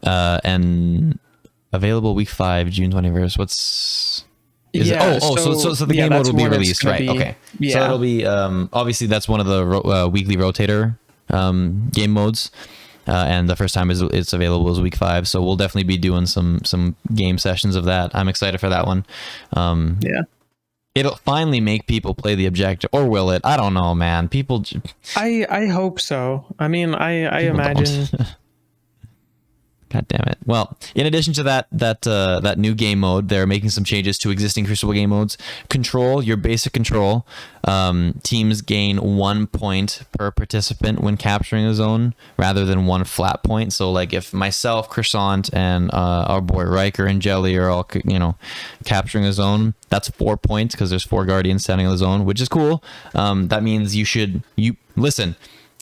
And available week 5, June 21st. So the game mode will be released, right? Okay. Yeah. So it'll be obviously that's one of the weekly rotator game modes. And the first time it's available is week 5, so we'll definitely be doing some game sessions of that. I'm excited for that one. It'll finally make people play the objective, or will it? I don't know, man. I hope so. I mean, I imagine God damn it. Well, in addition to that new game mode, they're making some changes to existing Crucible game modes. Control, your basic control. Teams gain 1 point per participant when capturing a zone rather than one flat point. So like if myself, Croissant, and our boy Riker and Jelly are all, capturing a zone, that's 4 points because there's 4 Guardians standing on the zone, which is cool. That means you listen.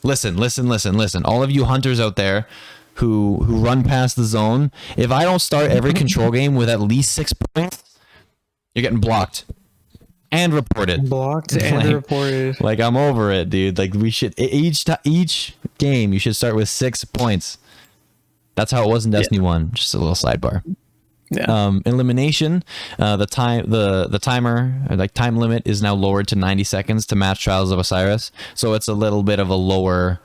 All of you hunters out there who run past the zone, if I don't start every control game with at least 6 points, you're getting blocked and reported. Blocked and reported. Like, I'm over it, dude. Like, we should each game you should start with 6 points. That's how it was in Destiny 1. Just a little sidebar. Yeah. Elimination, the timer, like time limit, is now lowered to 90 seconds to match Trials of Osiris. So it's a little bit of a lower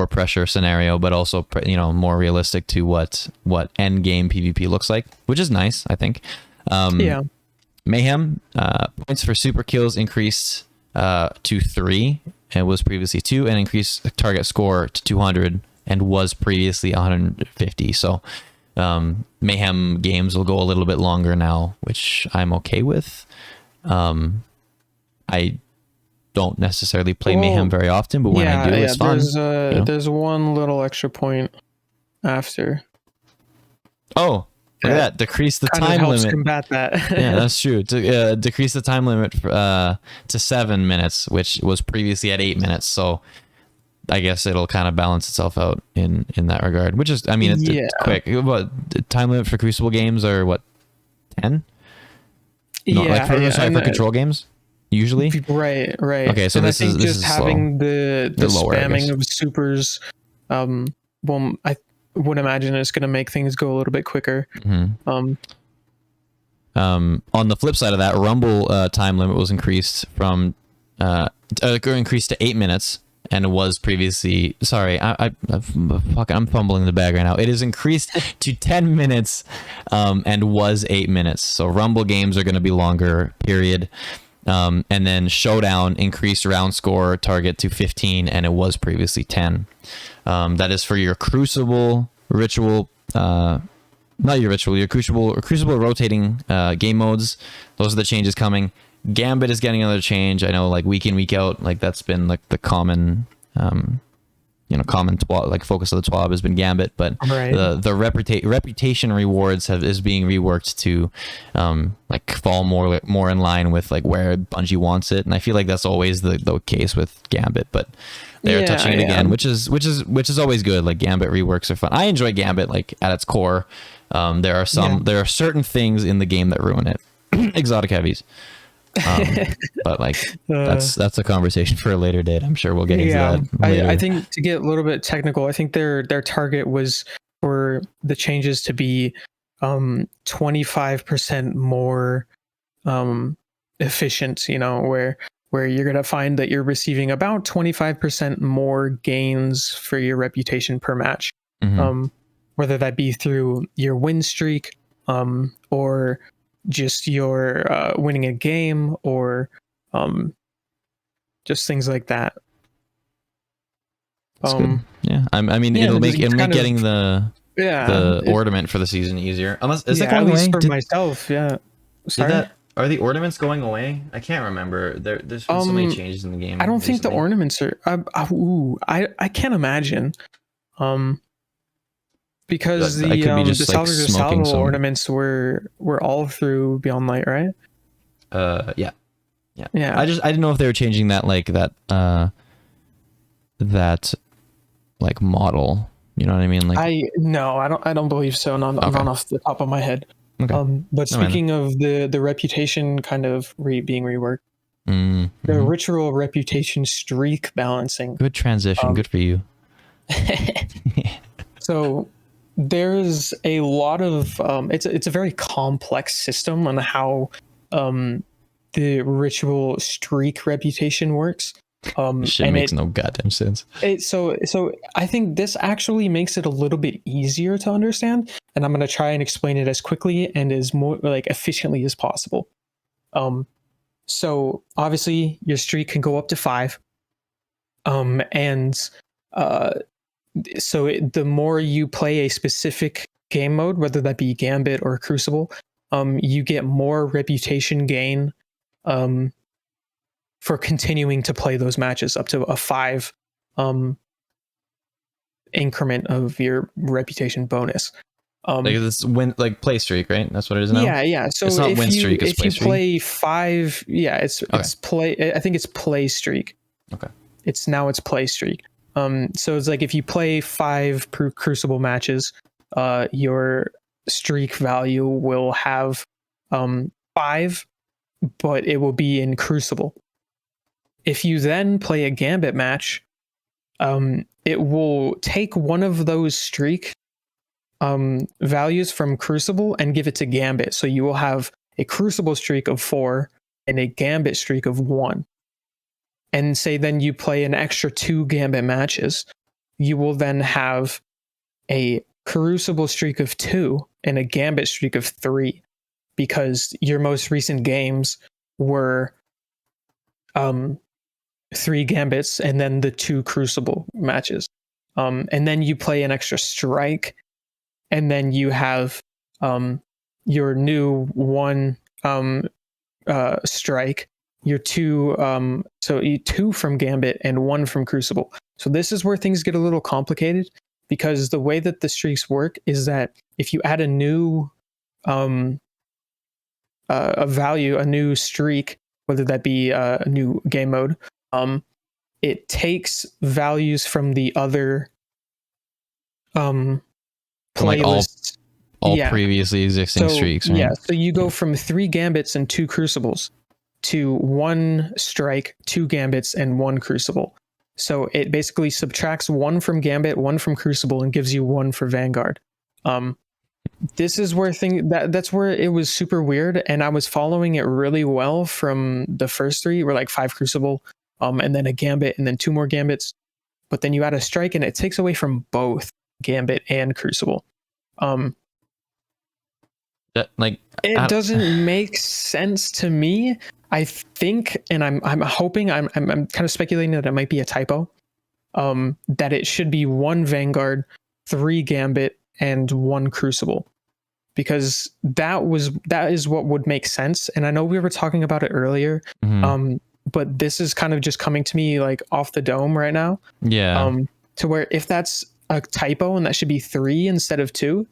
pressure scenario, but also more realistic to what end game PvP looks like, which is nice, I think. Yeah. Mayhem, points for super kills increased to 3. It was previously 2, and increased target score to 200 and was previously 150. So Mayhem games will go a little bit longer now, which I'm okay with. I don't necessarily play Mayhem very often, but when I do, it's fun. There's one little extra point after. Oh, look at that. Decrease the kind time of helps limit. Combat that. Yeah, that's true. Decrease the time limit to 7 minutes, which was previously at 8 minutes. So I guess it'll kind of balance itself out in that regard, which is, I mean, it's quick. What the time limit for Crucible games are, what, 10? No, yeah, for control games usually. Right. Okay, so and this I think is just having the lower, spamming of supers, well, I would imagine it's going to make things go a little bit quicker. Mm-hmm. On the flip side of that, Rumble time limit was increased from increased to 8 minutes. And it was previously, sorry, I'm fumbling the bag right now. It is increased to 10 minutes and was 8 minutes. So Rumble games are going to be longer, period. And then Showdown increased round score target to 15, and it was previously 10. That is for your Crucible, Ritual, not your Ritual, your Crucible rotating game modes. Those are the changes coming. Gambit is getting another change. I know, like week in, week out, like that's been like the common common TWAB, like focus of the TWAB has been Gambit, but the reputation rewards is being reworked to like fall more in line with like where Bungie wants it, and I feel like that's always the case with Gambit, but they're touching it again, which is always good. Like Gambit reworks are fun. I enjoy Gambit, like at its core. There are certain things in the game that ruin it. Exotic heavies. But like that's a conversation for a later date. I'm sure we'll get into that later. I think to get a little bit technical, I think their target was for the changes to be 25% more efficient, where you're going to find that you're receiving about 25% more gains for your reputation per match. Mm-hmm. Whether that be through your win streak or just your winning a game, or just things like that. Yeah, I mean, it'll make getting the ornament for the season easier. Unless is that going at least away? For myself, yeah. Sorry? Are the ornaments going away? I can't remember. There's been so many changes in the game. I don't think the ornaments are. I can't imagine. Because the Salvador Salvo ornaments were all through Beyond Light, right? Yeah. I didn't know if they were changing that model. You know what I mean? Like I don't believe so. Not off the top of my head. Okay. But speaking of the reputation kind of being reworked, the ritual reputation streak balancing. Good transition. Good for you. So there's a lot of it's a very complex system on how the ritual streak reputation works. Shit makes no goddamn sense. So I think this actually makes it a little bit easier to understand, and I'm going to try and explain it as quickly and as more like efficiently as possible. So obviously your streak can go up to 5, and the more you play a specific game mode, whether that be Gambit or Crucible, you get more reputation gain for continuing to play those matches, up to a 5 increment of your reputation bonus. Like this win, like play streak, right? That's what it is now. Yeah. So it's not win streak, it's if play you streak. play 5, it's play. I think it's play streak. Okay. It's play streak. So it's like if you play 5 Crucible matches, your streak value will have 5, but it will be in Crucible. If you then play a Gambit match, it will take one of those streak values from Crucible and give it to Gambit. So you will have a Crucible streak of 4 and a Gambit streak of 1. And say then you play an extra 2 Gambit matches, you will then have a Crucible streak of 2 and a Gambit streak of 3, because your most recent games were 3 Gambits and then the 2 Crucible matches. And then you play an extra strike, and then you have your new 1 strike, your 2 so you 2 from Gambit and 1 from Crucible. So this is where things get a little complicated, because the way that the streaks work is that if you add a new a value, a new streak, whether that be a new game mode, it takes values from the other playlists, all previously existing streaks, right? Yeah, so you go from 3 Gambits and 2 Crucibles to 1 strike, 2 Gambits, and 1 Crucible. So it basically subtracts 1 from Gambit, 1 from Crucible, and gives you 1 for Vanguard. This is where that's where it was super weird, and I was following it really well from the first 3, were like 5 Crucible, and then a Gambit, and then 2 more Gambits. But then you add a strike, and it takes away from both Gambit and Crucible. It doesn't make sense to me. I think, and I'm hoping, I'm kind of speculating that it might be a typo. That it should be 1 Vanguard, 3 Gambit, and 1 Crucible, because that is what would make sense. And I know we were talking about it earlier, but this is kind of just coming to me like off the dome right now. Yeah. To where if that's a typo and that should be 3 instead of 2,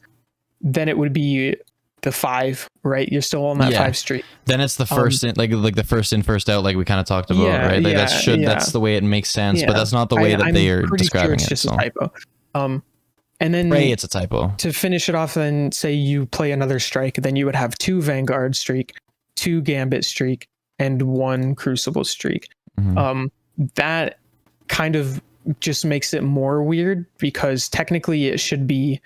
then it would be the 5, right? You're still on that 5 streak. Then it's the first in, like the first in first out, like we kind of talked about, right? Like that's the way it makes sense, but that's not the way that they are describing it. Just a typo. And then it's a typo. To finish it off, then say you play another strike, then you would have 2 Vanguard streak, 2 Gambit streak, and 1 Crucible streak. That kind of just makes it more weird, because technically it should be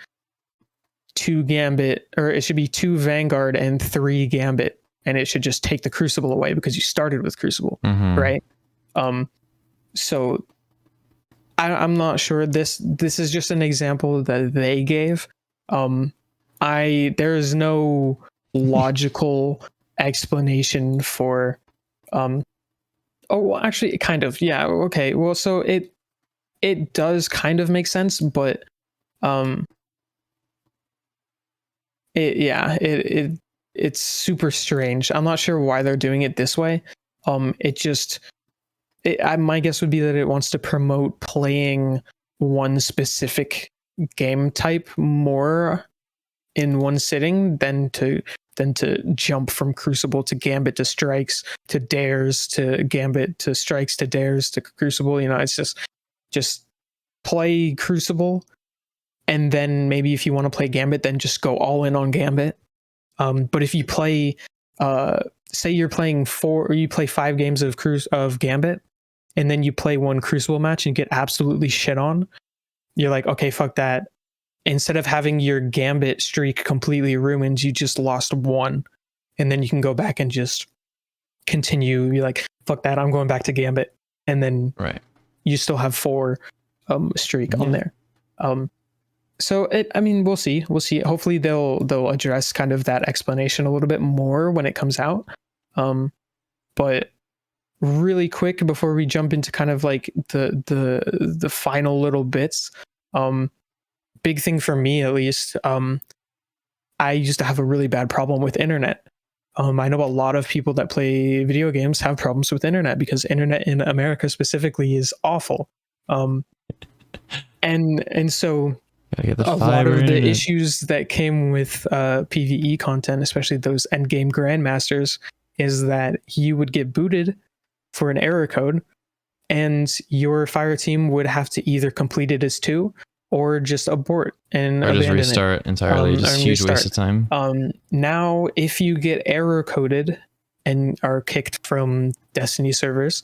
2 Gambit, or it should be 2 Vanguard and 3 Gambit, and it should just take the Crucible away because you started with Crucible, right? So I'm not sure. This is just an example that they gave. There is no logical explanation for actually kind of, yeah, okay. Well, so it does kind of make sense, but it's super strange. I'm not sure why they're doing it this way. My guess would be that it wants to promote playing one specific game type more in one sitting than to jump from Crucible to Gambit to Strikes to Dares to Gambit to Strikes to Dares to Crucible. You know, it's just play Crucible, and then maybe if you want to play Gambit, then just go all in on Gambit. But if you play, say you're playing 4 or you play 5 games of Gambit, and then you play 1 Crucible match and get absolutely shit on, you're like, okay, fuck that. Instead of having your Gambit streak completely ruined, you just lost 1, and then you can go back and just continue. You're like, fuck that, I'm going back to Gambit, and then you still have 4 streak on there. So we'll see. Hopefully they'll address kind of that explanation a little bit more when it comes out. But really quick before we jump into kind of like the final little bits, Big thing for me, at least, I used to have a really bad problem with internet. I know a lot of people that play video games have problems with internet because internet in America specifically is awful. And so a lot of the issues that came with PvE content, especially those endgame grandmasters, is that you would get booted for an error code, and your fire team would have to either complete it as two or just abort and or just restart entirely. Just huge waste of time. Now, if you get error coded and are kicked from Destiny servers,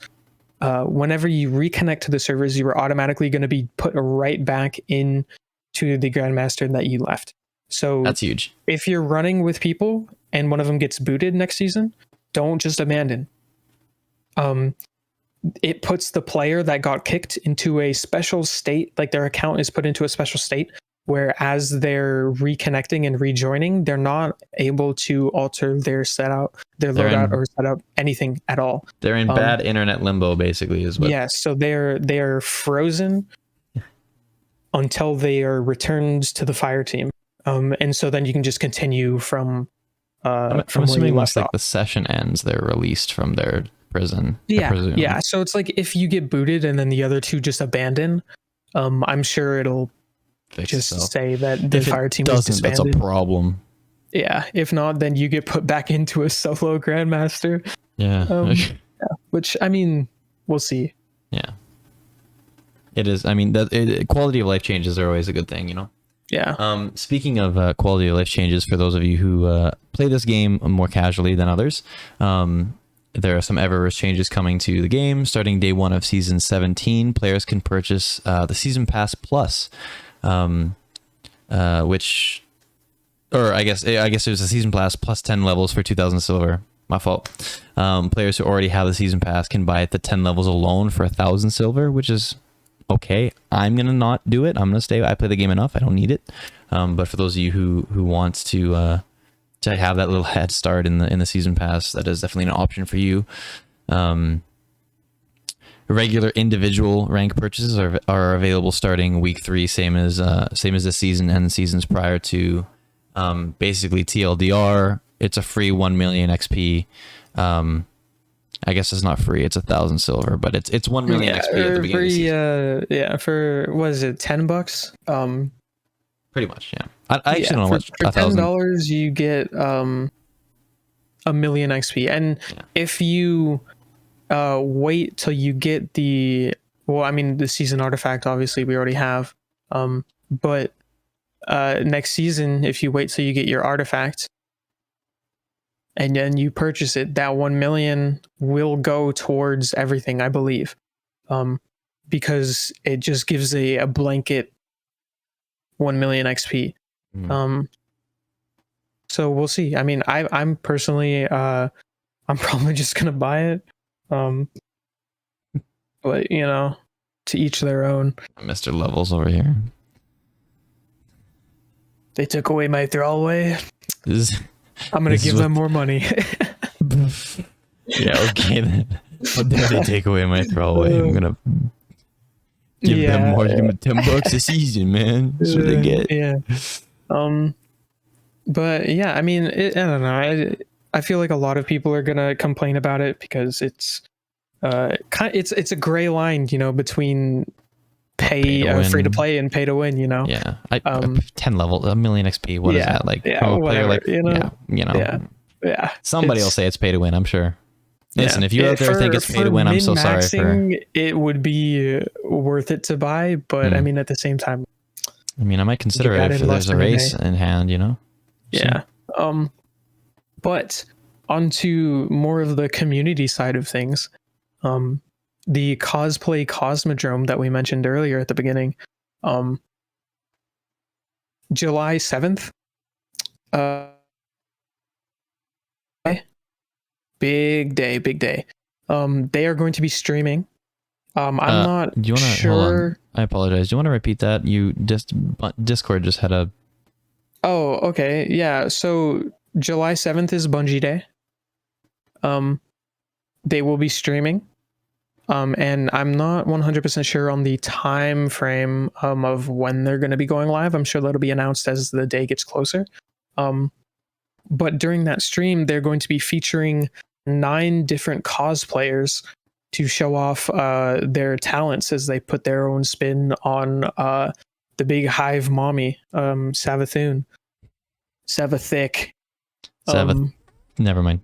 whenever you reconnect to the servers, you are automatically going to be put right back in to the grandmaster that you left. So that's huge. If you're running with people and one of them gets booted next season, don't just abandon. It puts the player that got kicked into a special state, like their account is put into a special state where as they're reconnecting and rejoining, they're not able to alter their setup, their loadout or setup, anything at all. They're in bad internet limbo, basically, is what. Yes, so they're frozen until they are returned to the fire team, and so then you can just continue from. I'm assuming once like the session ends, they're released from their prison. Yeah. So it's like if you get booted and then the other two just abandon, I'm sure it'll fix just itself. Say that the fire team is disbanded. That's a problem. Yeah. If not, then you get put back into a solo grandmaster. Yeah. Which, I mean, we'll see. Yeah. It is. I mean, quality of life changes are always a good thing, you know? Yeah. Speaking of quality of life changes, for those of you who play this game more casually than others, there are some Eververse changes coming to the game. Starting day 1 of Season 17, players can purchase the Season Pass Plus, which... Or I guess it was a Season Pass plus 10 levels for 2,000 silver. My fault. Players who already have the Season Pass can buy it the 10 levels alone for 1,000 silver, which is... okay. I'm gonna not do it. I'm gonna stay. I play the game enough. I don't need it. But for those of you who wants to have that little head start in the season pass, that is definitely an option for you. Regular individual rank purchases are available starting week 3, same as this season and the seasons prior to. Basically TLDR. It's a free 1 million XP. I guess it's not free. It's 1,000 silver, but it's 1 million XP at the beginning. For what is it, $10? Pretty much, yeah. I actually don't know what. For $10, you get 1 million XP, and if you wait till you get the season artifact, obviously we already have, but next season, if you wait till you get your artifact. And then you purchase it, that 1 million will go towards everything, I believe, because it just gives a blanket 1 million XP. So we'll see. I mean, I'm personally, I'm probably just gonna buy it, but you know, to each their own. Mr. Levels over here. They took away my throwaway. I'm gonna give them more money. Yeah, okay then. But then they take away my throwaway. I'm gonna give them more. Give them $10 a season, man. That's what they get. Yeah. But yeah, I mean, I don't know. I feel like a lot of people are gonna complain about it because it's it's a gray line, you know, between free to play and pay to win, you know. Yeah. 10 level, 1 million XP. What is that like? Whatever, like, you know. Yeah. Somebody will say it's pay to win, I'm sure. Listen, if you out there think it's pay to win, I'm so sorry for. It would be worth it to buy, but I mean, at the same time, I mean, I might consider it if there's a race in hand, you know. Yeah. But onto more of the community side of things. The cosplay Cosmodrome that we mentioned earlier at the beginning, July 7th, big day. They are going to be streaming. I'm not sure. Hold on. I apologize. Do you want to repeat that? Discord just had a. Oh, okay. Yeah. So July 7th is Bungie Day. They will be streaming. And I'm not 100% sure on the time frame of when they're going to be going live. I'm sure that'll be announced as the day gets closer. But during that stream, they're going to be featuring 9 different cosplayers to show off their talents as they put their own spin on the big hive mommy, Savathun. Savathic. Never mind.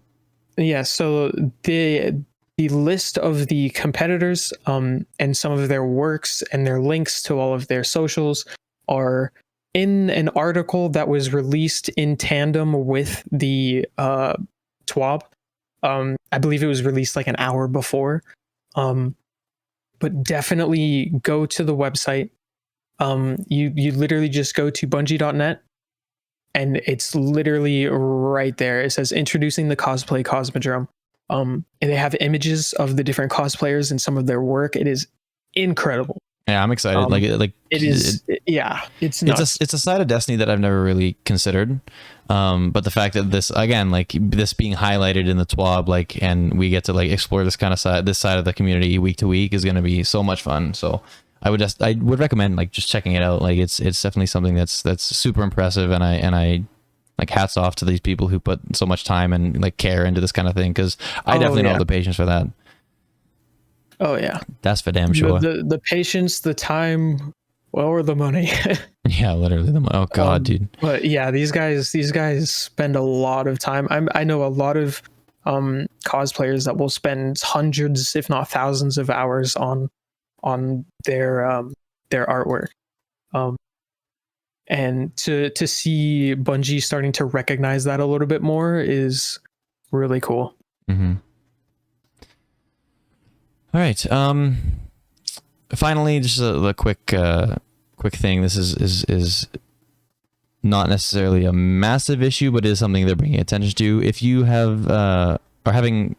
Yeah, so the list of the competitors and some of their works and their links to all of their socials are in an article that was released in tandem with the TWAB. I believe it was released like an hour before. But definitely go to the website. You literally just go to bungie.net and it's literally right there. It says introducing the cosplay Cosmodrome. And they have images of the different cosplayers and some of their work. It is incredible. Yeah, I'm excited. It's nuts. It's a side of Destiny that I've never really considered. But the fact that this, again, like this being highlighted in the TWAB, like, and we get to like explore this kind of side, this side of the community week to week is going to be so much fun. So I would recommend like just checking it out. Like it's definitely something that's super impressive. And I like hats off to these people who put so much time and like care into this kind of thing. Cause I definitely don't have the patience for that. Oh yeah, that's for damn sure. The patience, the time, well, or the money. Yeah, literally the money. Oh god, dude. But yeah, these guys spend a lot of time. I know a lot of cosplayers that will spend hundreds, if not thousands, of hours on their artwork. And to see Bungie starting to recognize that a little bit more is really cool. Mm-hmm. All right. Finally, just a quick thing. This is not necessarily a massive issue, but is something they're bringing attention to. If you have are having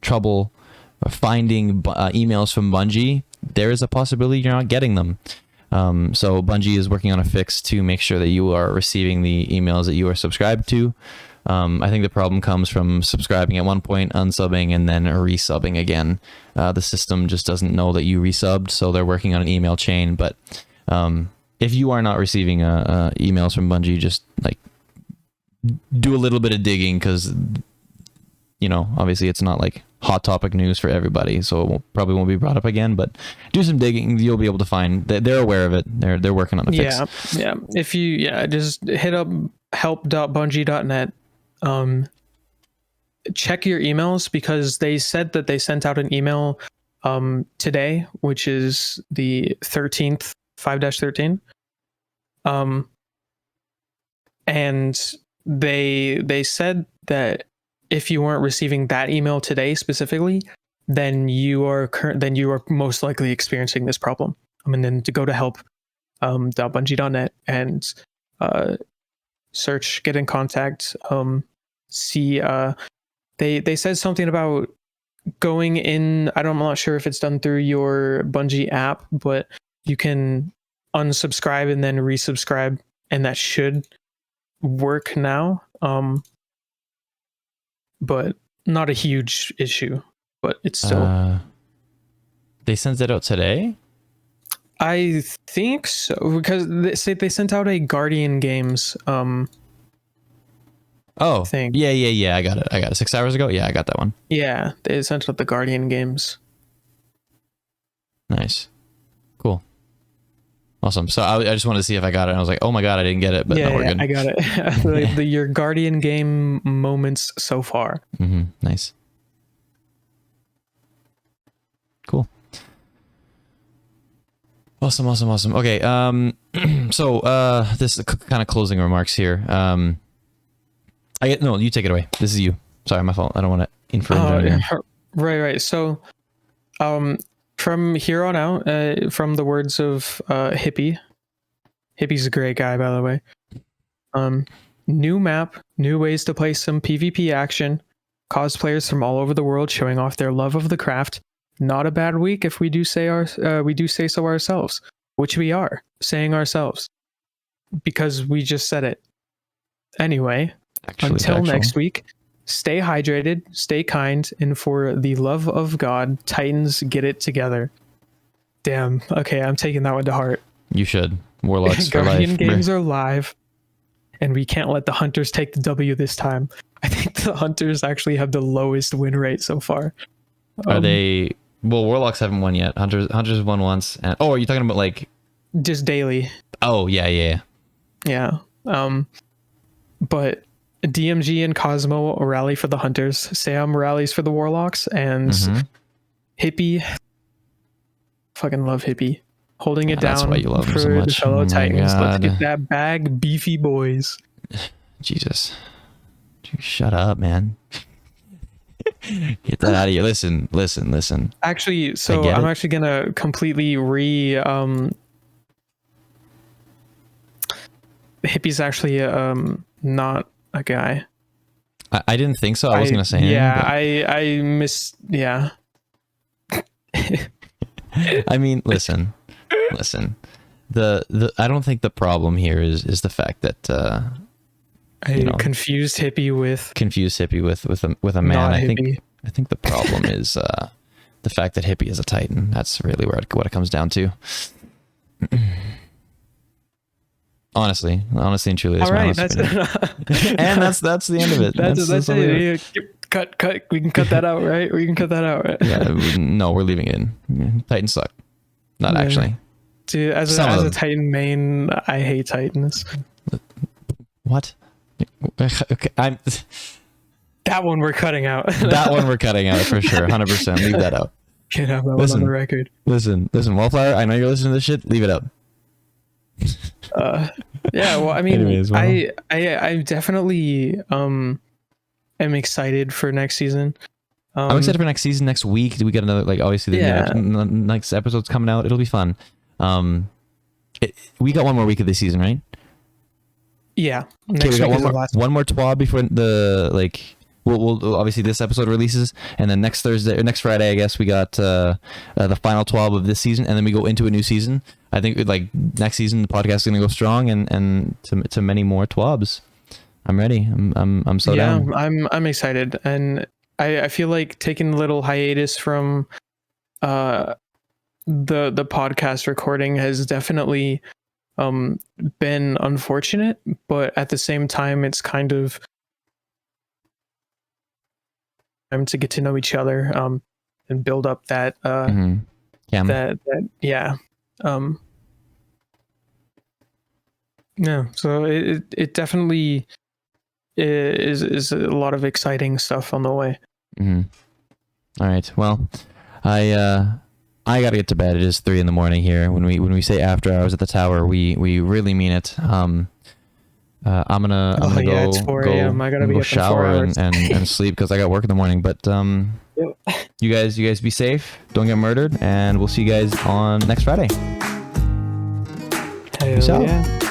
trouble finding emails from Bungie, there is a possibility you're not getting them. So Bungie is working on a fix to make sure that you are receiving the emails that you are subscribed to. I think the problem comes from subscribing at one point, unsubbing, and then resubbing again. The system just doesn't know that you resubbed, so they're working on an email chain. But if you are not receiving emails from Bungie, just like do a little bit of digging, because obviously it's not like hot topic news for everybody, so it probably won't be brought up again. But do some digging; you'll be able to find that they're aware of it. They're working on the fix. Yeah. If you just hit up help.bungie.net. Check your emails, because they said that they sent out an email today, which is the 13th, 5-13. And they said that if you weren't receiving that email today specifically, then you are most likely experiencing this problem. And then to go to help.bungie.net and search, get in contact, see. They said something about going in. I'm not sure if it's done through your Bungie app, but you can unsubscribe and then resubscribe, and that should work now. But not a huge issue, but it's still. They sent it out today? I think so, because they sent out a Guardian Games thing. Yeah. I got it 6 hours ago. Yeah, I got that one. Yeah, they sent out the Guardian Games. Nice. Cool. Awesome. So I just wanted to see if I got it, and I was like, oh my god, I didn't get it, but no, we're good. I got it. Your Guardian game moments so far. Mm-hmm. Nice. Cool. Awesome. Okay. So this is kind of closing remarks here. No, you take it away. This is you. Sorry, my fault. I don't want to infringe on you. Right. So, from here on out, from the words of Hippie's a great guy, by the way. New map, new ways to play some PvP action, cosplayers from all over the world showing off their love of the craft. Not a bad week if we do say so ourselves, which we are saying ourselves, because we just said it. Anyway, until next week, stay hydrated, stay kind, and for the love of God, Titans, get it together. Damn. Okay, I'm taking that one to heart. You should. Warlocks for Guardian life. games are live, and we can't let the Hunters take the W this time. I think the Hunters actually have the lowest win rate so far. Are they? Well, Warlocks haven't won yet. Hunters won once. And, oh, are you talking about like just daily? Oh yeah. But DMG and Cosmo rally for the Hunters. Sam rallies for the Warlocks, and Hippie. Fucking love Hippie. Holding it down why you love him so for the much. fellow Oh my Titans. Let's God. get that bag, beefy boys. Jesus. Dude, shut up, man. Get that out of here. Listen. Actually, so I'm actually gonna completely Hippie's actually not a guy. I didn't think so. I was gonna say anything, I miss. Yeah. I mean, listen. The I don't think the problem here is the fact that confused Hippie with a man. Not I Hippie. think the problem is the fact that Hippie is a Titan. That's really what it comes down to. Honestly and truly. All right, that's and that's the end of it. That's it. Cut. We can cut that out, right? We can cut that out, right? Yeah, no, we're leaving it in. Titans suck. Not actually. Dude, as a Titan main, I hate Titans. What? Okay, that one we're cutting out. That one we're cutting out for sure. 100%. Leave that out. Can't have that one on the record. Listen, Wallflower, I know you're listening to this shit. Leave it out. Yeah, well, I mean, anyways, I definitely am excited for next season. I'm excited for next season. Next week we got another, like, obviously the next episode's coming out. It'll be fun. We got one more week of this season, right? Yeah. Okay, we got one more TWAB before the, like, we'll obviously this episode releases, and then next Friday, I guess, we got the final TWAB of this season, and then we go into a new season. I think, like, next season the podcast is gonna go strong, and to many more TWABs. I'm ready. I'm so down. Yeah, I'm excited, and I feel like taking a little hiatus from the podcast recording has definitely been unfortunate, but at the same time it's kind of time to get to know each other and build up that so it definitely is a lot of exciting stuff on the way. All right, well, I gotta get to bed. It is 3 a.m. here. When we say after hours at the tower, we really mean it. I'm gonna go, it's 4 a.m. I gotta go shower and sleep because I got work in the morning. But you guys be safe. Don't get murdered, and we'll see you guys on next Friday. Peace out.